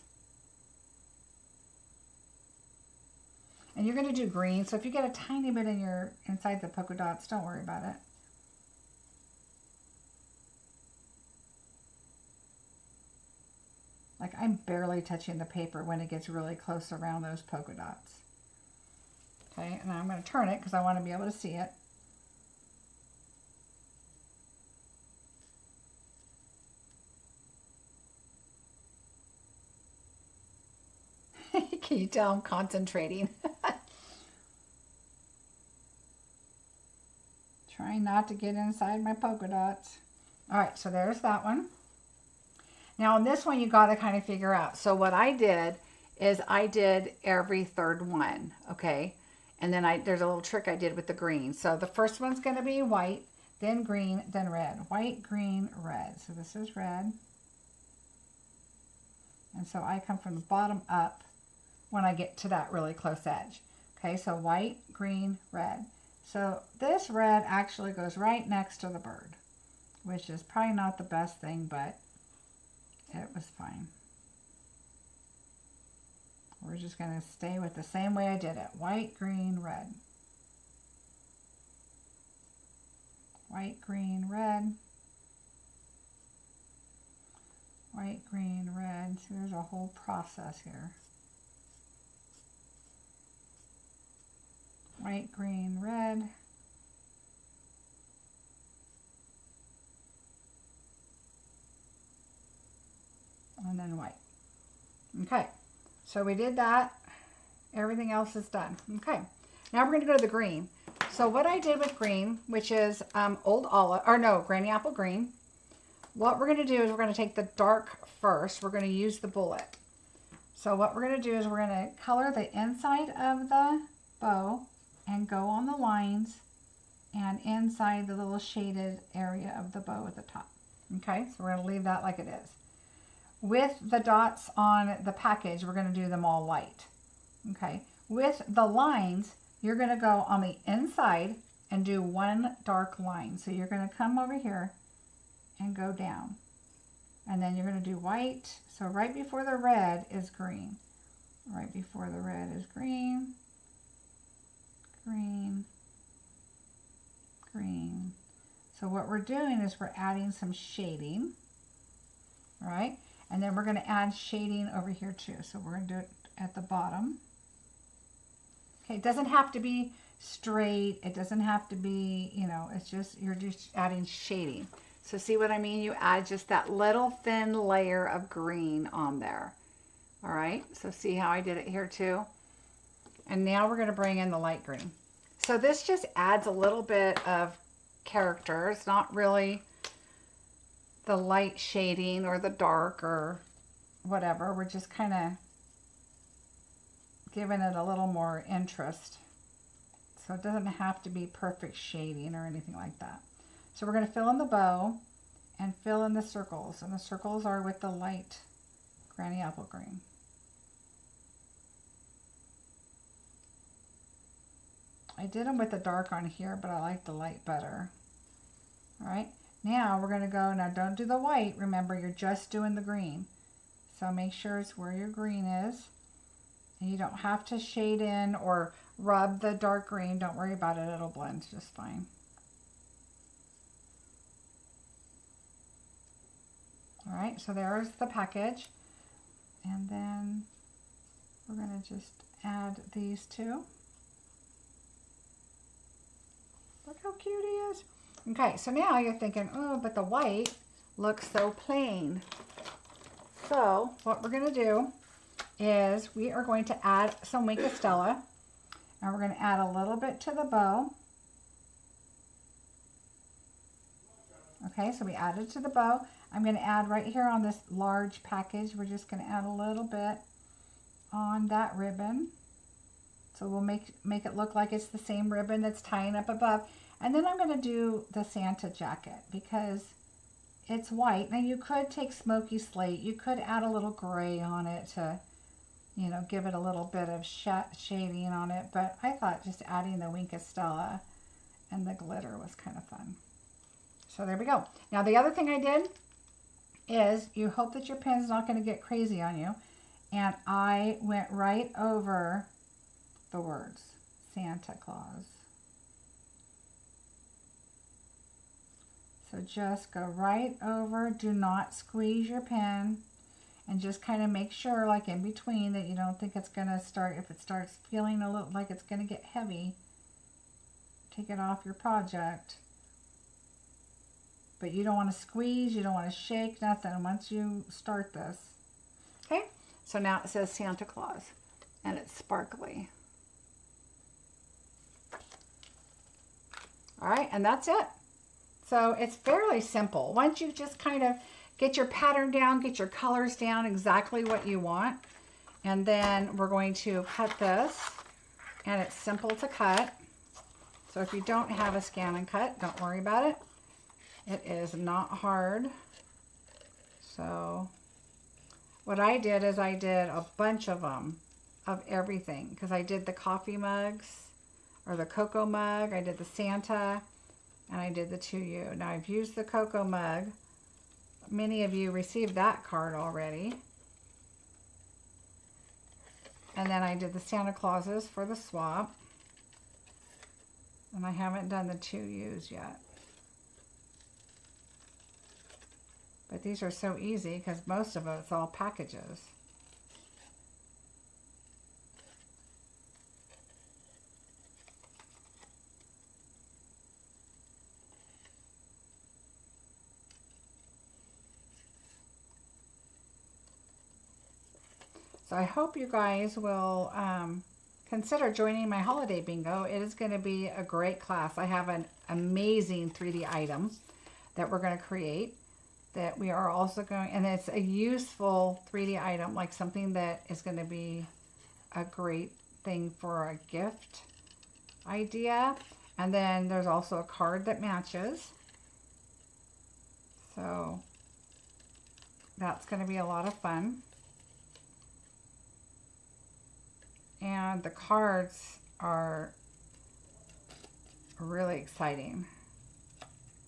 And you're going to do green. So if you get a tiny bit in inside the polka dots, don't worry about it. Like I'm barely touching the paper when it gets really close around those polka dots. Okay, and I'm going to turn it because I want to be able to see it. Can you tell I'm concentrating? Trying not to get inside my polka dots. All right, so there's that one. Now on this one, you got to kind of figure out. So what I did is I did every third one, okay? And then there's a little trick I did with the green. So the first one's going to be white, then green, then red. White, green, red. So this is red. And so I come from the bottom up when I get to that really close edge. Okay, so white, green, red. So this red actually goes right next to the bird, which is probably not the best thing, but it was fine. We're just going to stay with the same way I did it. White, green, red. White, green, red. White, green, red. So there's a whole process here. White, green, red. And then white. Okay, so we did that. Everything else is done. Okay, Now we're going to go to the green. So what I did with green, which is old olive, or no, granny apple green. What we're going to do is we're going to take the dark first. We're going to use the bullet. So what we're going to do is we're going to color the inside of the bow and go on the lines and inside the little shaded area of the bow at the top. Okay, so we're going to leave that like it is. With the dots on the package, we're going to do them all light. Okay, with the lines, you're going to go on the inside and do one dark line. So you're going to come over here and go down. And then you're going to do white. So right before the red is green. Right before the red is green, green, green. So what we're doing is we're adding some shading, right? And then we're going to add shading over here too. So we're going to do it at the bottom. Okay, it doesn't have to be straight. It doesn't have to be, you know, it's just, you're just adding shading. So see what I mean? You add just that little thin layer of green on there. All right, so see how I did it here too? And now we're going to bring in the light green. So this just adds a little bit of character. It's not really the light shading or the dark or whatever. We're just kind of giving it a little more interest. So it doesn't have to be perfect shading or anything like that. So we're going to fill in the bow and fill in the circles. And the circles are with the light granny apple green. I did them with the dark on here, but I like the light better. All right, now we're going to go, now don't do the white. Remember, you're just doing the green. So make sure it's where your green is. And you don't have to shade in or rub the dark green. Don't worry about it. It'll blend just fine. All right, so there's the package. And then we're going to just add these two. Look how cute he is. Okay, so now you're thinking, oh, but the white looks so plain. So what we're going to do is we are going to add some Wink of Stella. And we're going to add a little bit to the bow. Okay, so we added to the bow. I'm going to add right here on this large package. We're just going to add a little bit on that ribbon. So we'll make it look like it's the same ribbon that's tying up above. And then I'm going to do the Santa jacket because it's white. Now you could take smoky slate. You could add a little gray on it to, you know, give it a little bit of shading on it. But I thought just adding the Wink of Stella and the glitter was kind of fun. So there we go. Now the other thing I did is you hope that your pen's not going to get crazy on you. And I went right over the words Santa Claus. So just go right over, do not squeeze your pen, and just kind of make sure, like in between, that you don't think it's going to start, if it starts feeling a little like it's going to get heavy, take it off your project. But you don't want to squeeze, you don't want to shake, nothing once you start this. Okay, so now it says Santa Claus, and it's sparkly. All right, and that's it. So it's fairly simple. Once you just kind of get your pattern down, get your colors down, exactly what you want. And then we're going to cut this, and it's simple to cut. So if you don't have a scan and cut, don't worry about it. It is not hard. So what I did is I did a bunch of them, of everything, because I did the coffee mugs, or the cocoa mug, I did the Santa, and I did the To You. Now I've used the cocoa mug. Many of you received that card already. And then I did the Santa Clauses for the swap. And I haven't done the To Yous yet. But these are so easy because most of it's all packages. So I hope you guys will consider joining my holiday bingo. It is going to be a great class. I have an amazing 3D item that we're going to create that we are also going, and it's a useful 3D item, like something that is going to be a great thing for a gift idea. And then there's also a card that matches. So that's going to be a lot of fun. And the cards are really exciting.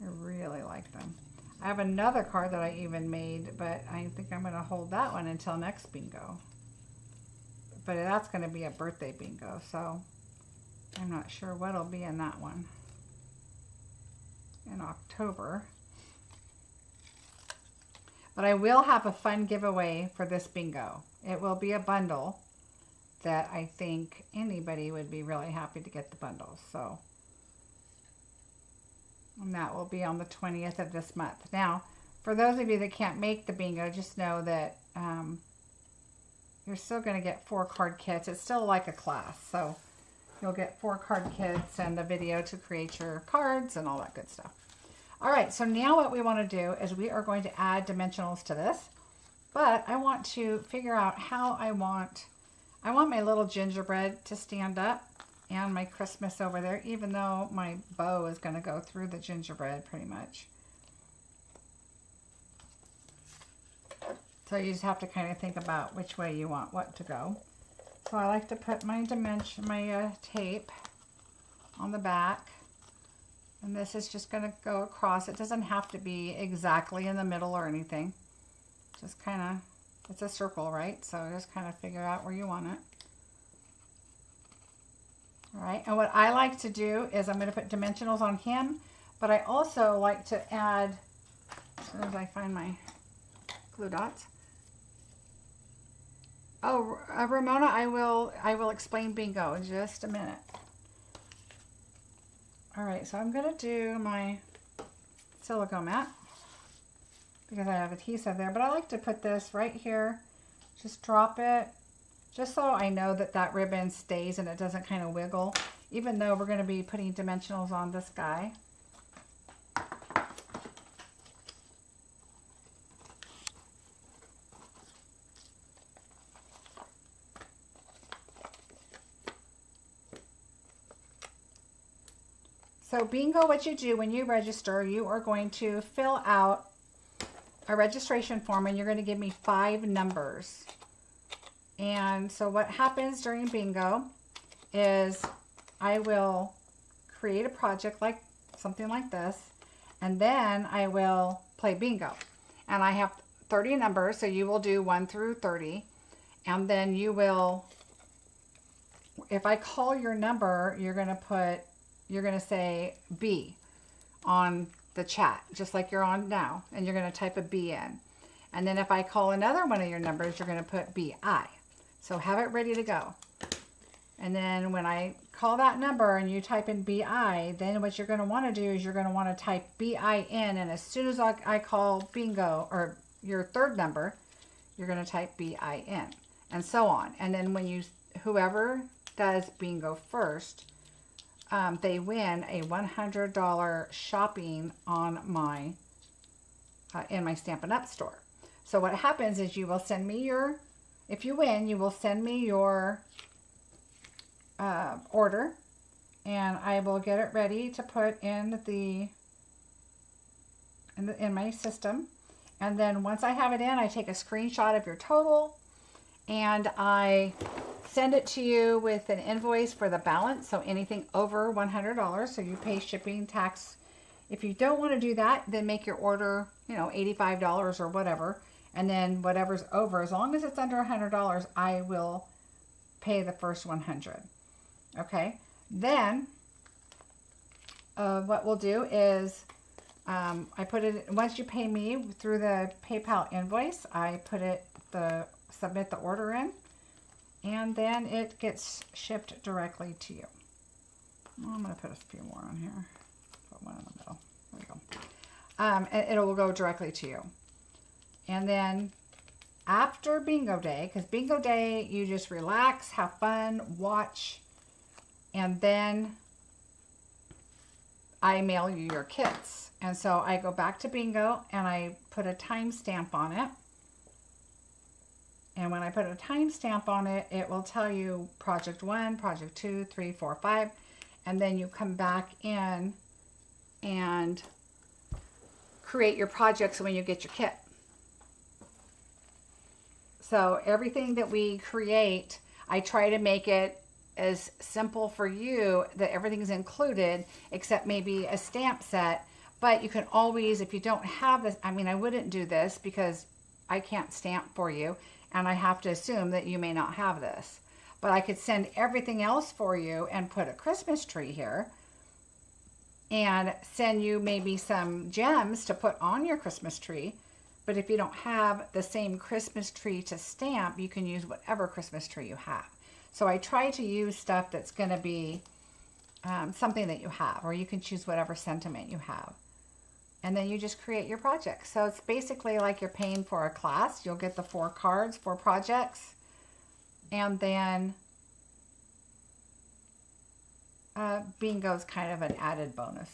I really like them. I have another card that I even made, but I think I'm going to hold that one until next bingo. But that's going to be a birthday bingo, so I'm not sure what'll be in that one in October. But I will have a fun giveaway for this bingo. It will be a bundle that I think anybody would be really happy to get the bundle. So, and that will be on the 20th of this month. Now, for those of you that can't make the bingo, just know that you're still going to get 4 card kits. It's still like a class. So you'll get 4 card kits and a video to create your cards and all that good stuff. All right, so now what we want to do is we are going to add dimensionals to this. But I want to figure out how I want my little gingerbread to stand up and my Christmas over there, even though my bow is going to go through the gingerbread pretty much. So you just have to kind of think about which way you want what to go. So I like to put my tape on the back. And this is just going to go across. It doesn't have to be exactly in the middle or anything. Just kind of, it's a circle, right? So just kind of figure out where you want it. All right, and what I like to do is I'm going to put dimensionals on him, but I also like to add, as soon as I find my glue dots. Oh, Ramona, I will explain bingo in just a minute. All right, so I'm going to do my silicone mat because I have adhesive there, but I like to put this right here, just drop it, just so I know that that ribbon stays and it doesn't kind of wiggle, even though we're going to be putting dimensionals on this guy. So bingo, what you do when you register, you are going to fill out a registration form and you're going to give me 5 numbers. And so what happens during bingo is I will create a project like something like this, and then I will play bingo. And I have 30 numbers, so you will do 1 through 30. And then you will, if I call your number, you're going to say B on the chat, just like you're on now, and you're going to type a B in. And then if I call another one of your numbers, you're going to put BI. So have it ready to go. And then when I call that number and you type in BI, then what you're going to want to do is you're going to want to type BI in, and as soon as I call bingo, or your third number, you're going to type BI in, and so on. And then when whoever does bingo first, they win a $100 shopping on my in my Stampin' Up store. So what happens is you will send me your, if you win, you will send me your order, and I will get it ready to put in my system. And then once I have it in, I take a screenshot of your total and I send it to you with an invoice for the balance. So anything over $100, so you pay shipping, tax. If you don't want to do that, then make your order, $85 or whatever. And then whatever's over, as long as it's under $100, I will pay the first 100. Okay. Then what we'll do is I put it, once you pay me through the PayPal invoice, I put submit the order in, and then it gets shipped directly to you. I'm going to put a few more on here. Put one in the middle. There we go. And it will go directly to you. And then after bingo day, because bingo day, you just relax, have fun, watch, and then I mail you your kits. And so I go back to bingo and I put a timestamp on it. And when I put a timestamp on it, it will tell you project 1, project 2, 3, 4, 5. And then you come back in and create your projects when you get your kit. So everything that we create, I try to make it as simple for you that everything's included except maybe a stamp set. But you can always, if you don't have this, I mean, I wouldn't do this because I can't stamp for you. And I have to assume that you may not have this. But I could send everything else for you and put a Christmas tree here. And send you maybe some gems to put on your Christmas tree. But if you don't have the same Christmas tree to stamp, you can use whatever Christmas tree you have. So I try to use stuff that's going to be something that you have. Or you can choose whatever sentiment you have. And then you just create your project. So it's basically like you're paying for a class. You'll get the 4 cards, 4 projects. And then bingo is kind of an added bonus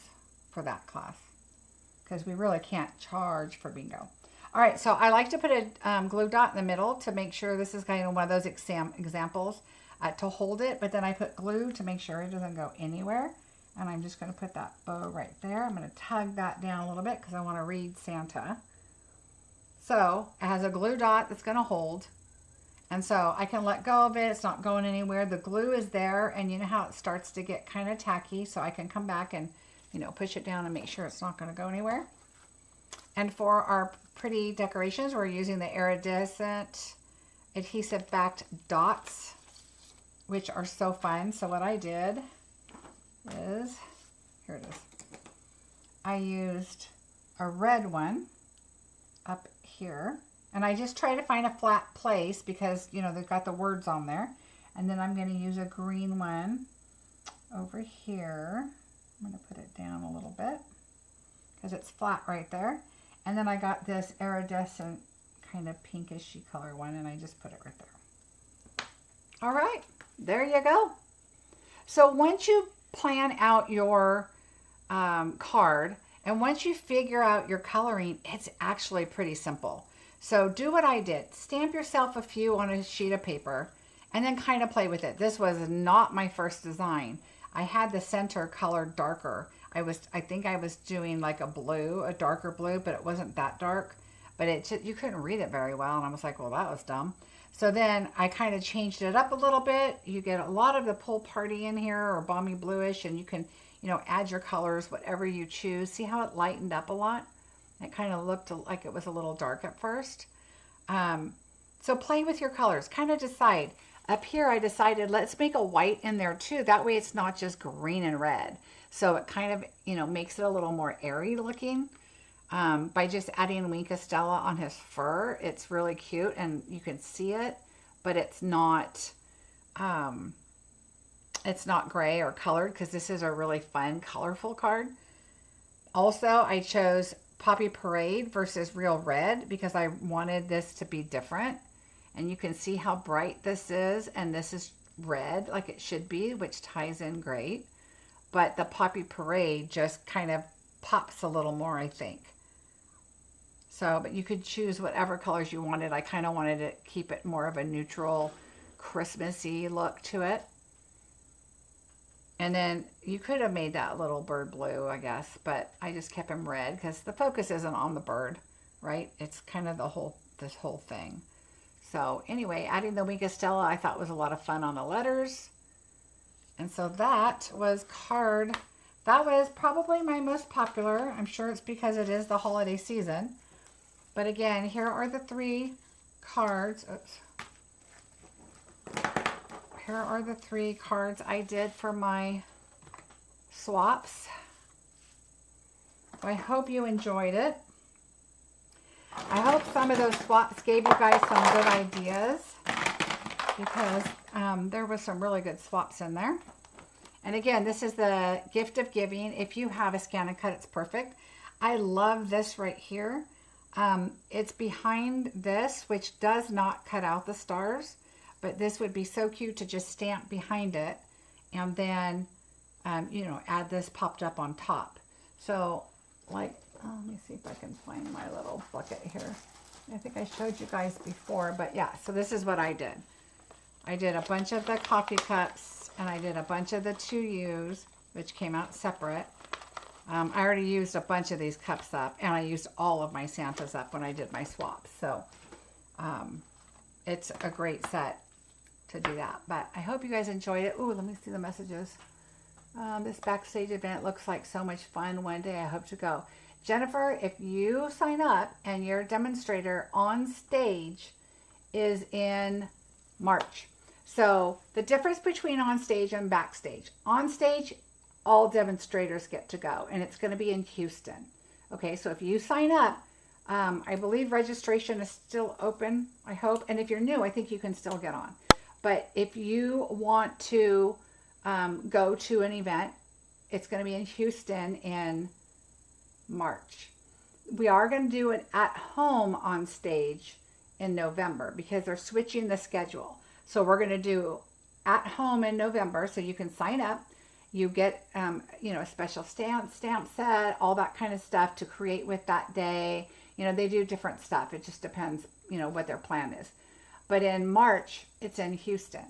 for that class. Because we really can't charge for bingo. All right, so I like to put a glue dot in the middle to make sure this is kind of one of those examples to hold it. But then I put glue to make sure it doesn't go anywhere. And I'm just going to put that bow right there. I'm going to tug that down a little bit because I want to read Santa. So it has a glue dot that's going to hold. And so I can let go of it. It's not going anywhere. The glue is there. And you know how it starts to get kind of tacky. So I can come back and, you know, push it down and make sure it's not going to go anywhere. And for our pretty decorations, we're using the iridescent adhesive backed dots, which are so fun. So what I did is, here it is, I used a red one up here, and I just try to find a flat place because, you know, they've got the words on there. And then I'm going to use a green one over here. I'm going to put it down a little bit because it's flat right there. And then I got this iridescent kind of pinkishy color one, and I just put it right there. All right, there you go. So once you plan out your card, and once you figure out your coloring, it's actually pretty simple. So do what I did. Stamp yourself a few on a sheet of paper and then kind of play with it. This was not my first design. I had the center colored darker. I think I was doing like a blue, a darker blue, but it wasn't that dark. But you couldn't read it very well, and I was like, well, that was dumb. So then I kind of changed it up a little bit. You get a lot of the Pool Party in here, or balmy bluish, and you can, you know, add your colors, whatever you choose. See how it lightened up a lot? It kind of looked like it was a little dark at first. So play with your colors. Kind of decide. Up here, I decided let's make a white in there too. That way it's not just green and red. So it kind of, you know, makes it a little more airy looking. By just adding Wink of Stella on his fur, it's really cute and you can see it, but it's not gray or colored because this is a really fun, colorful card. Also, I chose Poppy Parade versus Real Red because I wanted this to be different. And you can see how bright this is, and this is red like it should be, which ties in great. But the Poppy Parade just kind of pops a little more, I think. So, but you could choose whatever colors you wanted. I kind of wanted to keep it more of a neutral, Christmassy look to it. And then you could have made that little bird blue, I guess, but I just kept him red because the focus isn't on the bird, right? It's kind of this whole thing. So anyway, adding the Wink of Stella I thought was a lot of fun on the letters. And so that was card. That was probably my most popular. I'm sure it's because it is the holiday season. But again, here are the 3 cards. Oops. Here are the 3 cards I did for my swaps. I hope you enjoyed it. I hope some of those swaps gave you guys some good ideas because there was some really good swaps in there. And again, this is the gift of giving. If you have a scan and cut, it's perfect. I love this right here. It's behind this, which does not cut out the stars, but this would be so cute to just stamp behind it and then, you know, add this popped up on top. So like, oh, let me see if I can find my little bucket here. I think I showed you guys before, but yeah, so this is what I did. I did a bunch of the coffee cups and I did a bunch of the 2Us, which came out separate. I already used a bunch of these cups up, and I used all of my Santas up when I did my swaps. So it's a great set to do that. But I hope you guys enjoyed it. Ooh, let me see the messages. This backstage event looks like so much fun. One day I hope to go. Jennifer, if you sign up and your demonstrator on stage is in March. So the difference between on stage and backstage. On stage, all demonstrators get to go, and it's going to be in Houston. Okay, so if you sign up, I believe registration is still open, I hope. And if you're new, I think you can still get on. But if you want to go to an event, it's going to be in Houston in March. We are going to do it at home on stage in November because they're switching the schedule. So we're going to do at home in November, so you can sign up. You get, you know, a special stamp set, all that kind of stuff to create with that day. You know, they do different stuff. It just depends, you know, what their plan is. But in March, it's in Houston.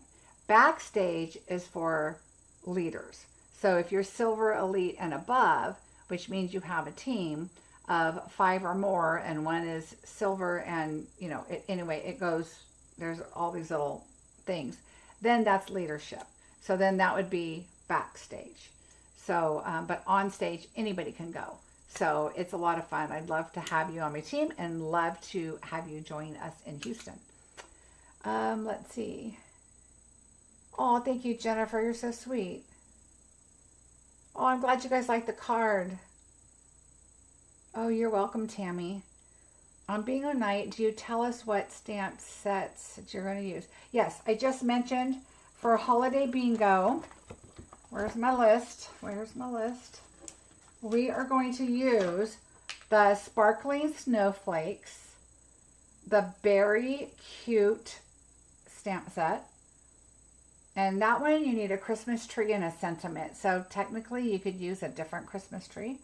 Backstage is for leaders. So if you're Silver, Elite, and above, which means you have a team of 5 or more, and one is Silver, and, you know, anyway, it goes, there's all these little things. Then that's leadership. So then that would be backstage. So, but on stage, anybody can go. So it's a lot of fun. I'd love to have you on my team and love to have you join us in Houston. Let's see. Oh, thank you, Jennifer. You're so sweet. Oh, I'm glad you guys like the card. Oh, you're welcome, Tammy. On Bingo Night, do you tell us what stamp sets that you're going to use? Yes, I just mentioned for Holiday Bingo. Where's my list? Where's my list? We are going to use the Sparkling Snowflakes, the Berry Cute stamp set. And that one, you need a Christmas tree and a sentiment. So technically, you could use a different Christmas tree.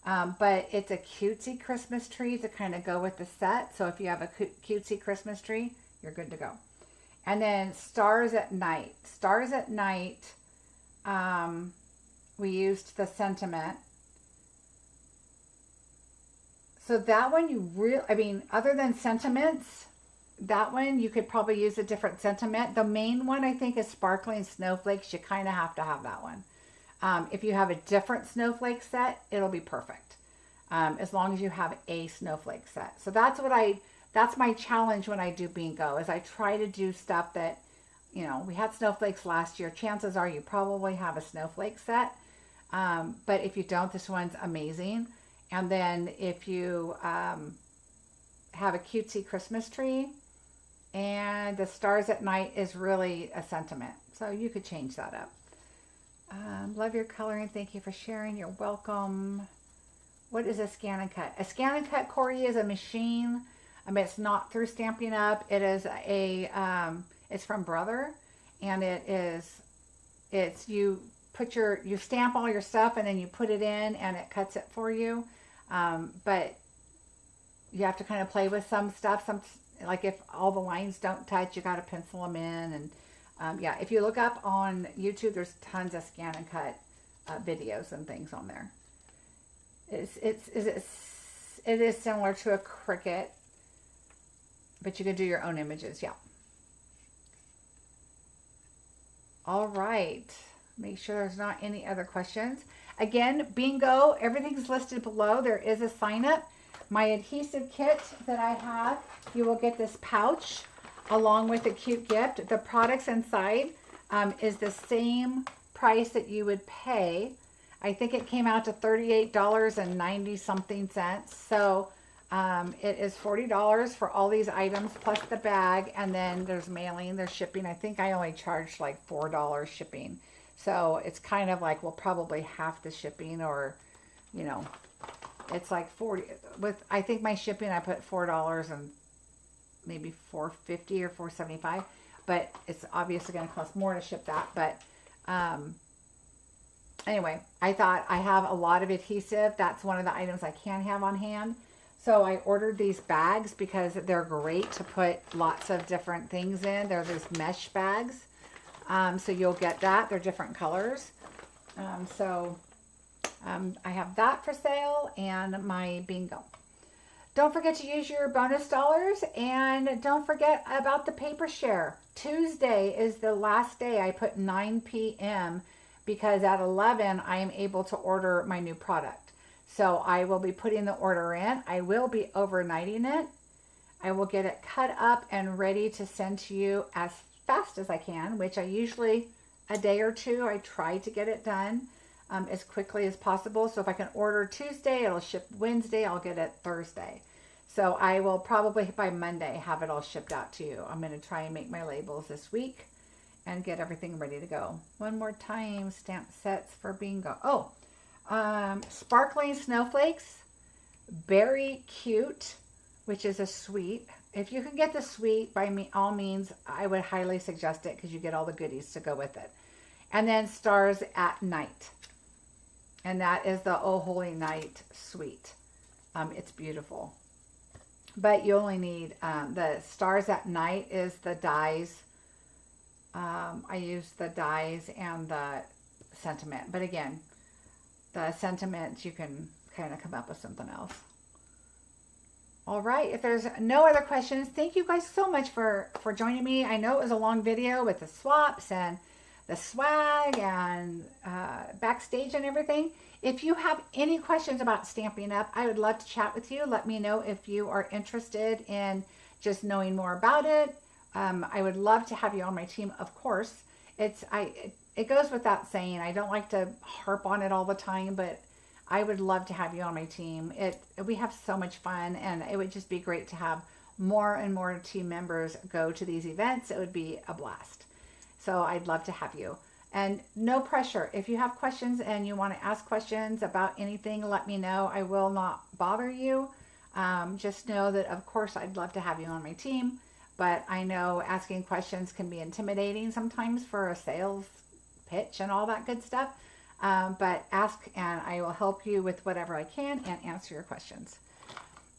But it's a cutesy Christmas tree to kind of go with the set. So if you have a cutesy Christmas tree, you're good to go. And then Stars at Night. Stars at Night, we used the sentiment. So that one you really, I mean, other than sentiments, that one you could probably use a different sentiment. The main one I think is Sparkling Snowflakes. You kind of have to have that one. If you have a different snowflake set, it'll be perfect. As long as you have a snowflake set. So that's what that's my challenge when I do bingo, is I try to do stuff that, you know, we had snowflakes last year. Chances are you probably have a snowflake set. But if you don't, this one's amazing. And then if you have a cutesy Christmas tree, and the Stars at Night is really a sentiment. So you could change that up. Love your coloring. Thank you for sharing. You're welcome. What is a scan and cut? A scan and cut, Corey, is a machine. I mean, it's not through Stampin' Up. It is a, it's from Brother. And you stamp all your stuff and then you put it in and it cuts it for you. But you have to kind of play with some stuff. Like if all the lines don't touch, you got to pencil them in. And yeah, if you look up on YouTube, there's tons of scan and cut videos and things on there. It is similar to a Cricut, but you can do your own images. Yeah. All right. Make sure there's not any other questions. Again, bingo, everything's listed below. There is a sign up. My adhesive kit that I have, you will get this pouch along with a cute gift. The products inside is the same price that you would pay. I think it came out to $38.90 something cents. So it is $40 for all these items plus the bag, and then there's mailing, there's shipping. I think I only charged like $4 shipping. So it's kind of like, we'll probably half the shipping, or, you know, It's like 40 with, I think my shipping, I put $4 and maybe $4.50 or $4.75, but it's obviously going to cost more to ship that. But anyway, I thought I have a lot of adhesive. That's one of the items I can have on hand. So I ordered these bags because they're great to put lots of different things in. They're these mesh bags. So you'll get that. They're different colors. I have that for sale and my bingo. Don't forget to use your bonus dollars, and don't forget about the paper share. Tuesday is the last day. I put 9 p.m. because at 11 I am able to order my new product. So I will be putting the order in. I will be overnighting it. I will get it cut up and ready to send to you as fast as I can, which I usually a day or two. I try to get it done as quickly as possible. So if I can order Tuesday, it'll ship Wednesday. I'll get it Thursday. So I will probably by Monday have it all shipped out to you. I'm going to try and make my labels this week and get everything ready to go. One more time, stamp sets for bingo. Oh, sparkling snowflakes, Berry Cute, which is a sweet. If you can get the sweet, by all means, I would highly suggest it because you get all the goodies to go with it. And then Stars at Night. And that is the Oh Holy Night Sweet. It's beautiful. But you only need, the Stars at Night is the dies. I use the dies and the sentiment. But again, the sentiment, you can kind of come up with something else. All right, if there's no other questions, thank you guys so much for joining me. I know it was a long video with the swaps and the swag and backstage and everything. If you have any questions about Stampin' Up, I would love to chat with you. Let me know if you are interested in just knowing more about it. I would love to have you on my team, of course. It goes without saying, I don't like to harp on it all the time, but I would love to have you on my team. We have so much fun, and it would just be great to have more and more team members go to these events. It would be a blast. So I'd love to have you. And no pressure. If you have questions and you want to ask questions about anything, let me know. I will not bother you. Just know that, of course, I'd love to have you on my team. But I know asking questions can be intimidating sometimes for a sales pitch and all that good stuff. But ask and I will help you with whatever I can and answer your questions.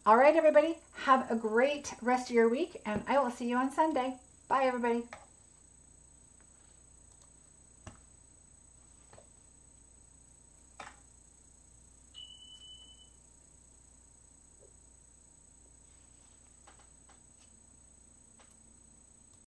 All right, everybody. Have a great rest of your week, and I will see you on Sunday. Bye, everybody.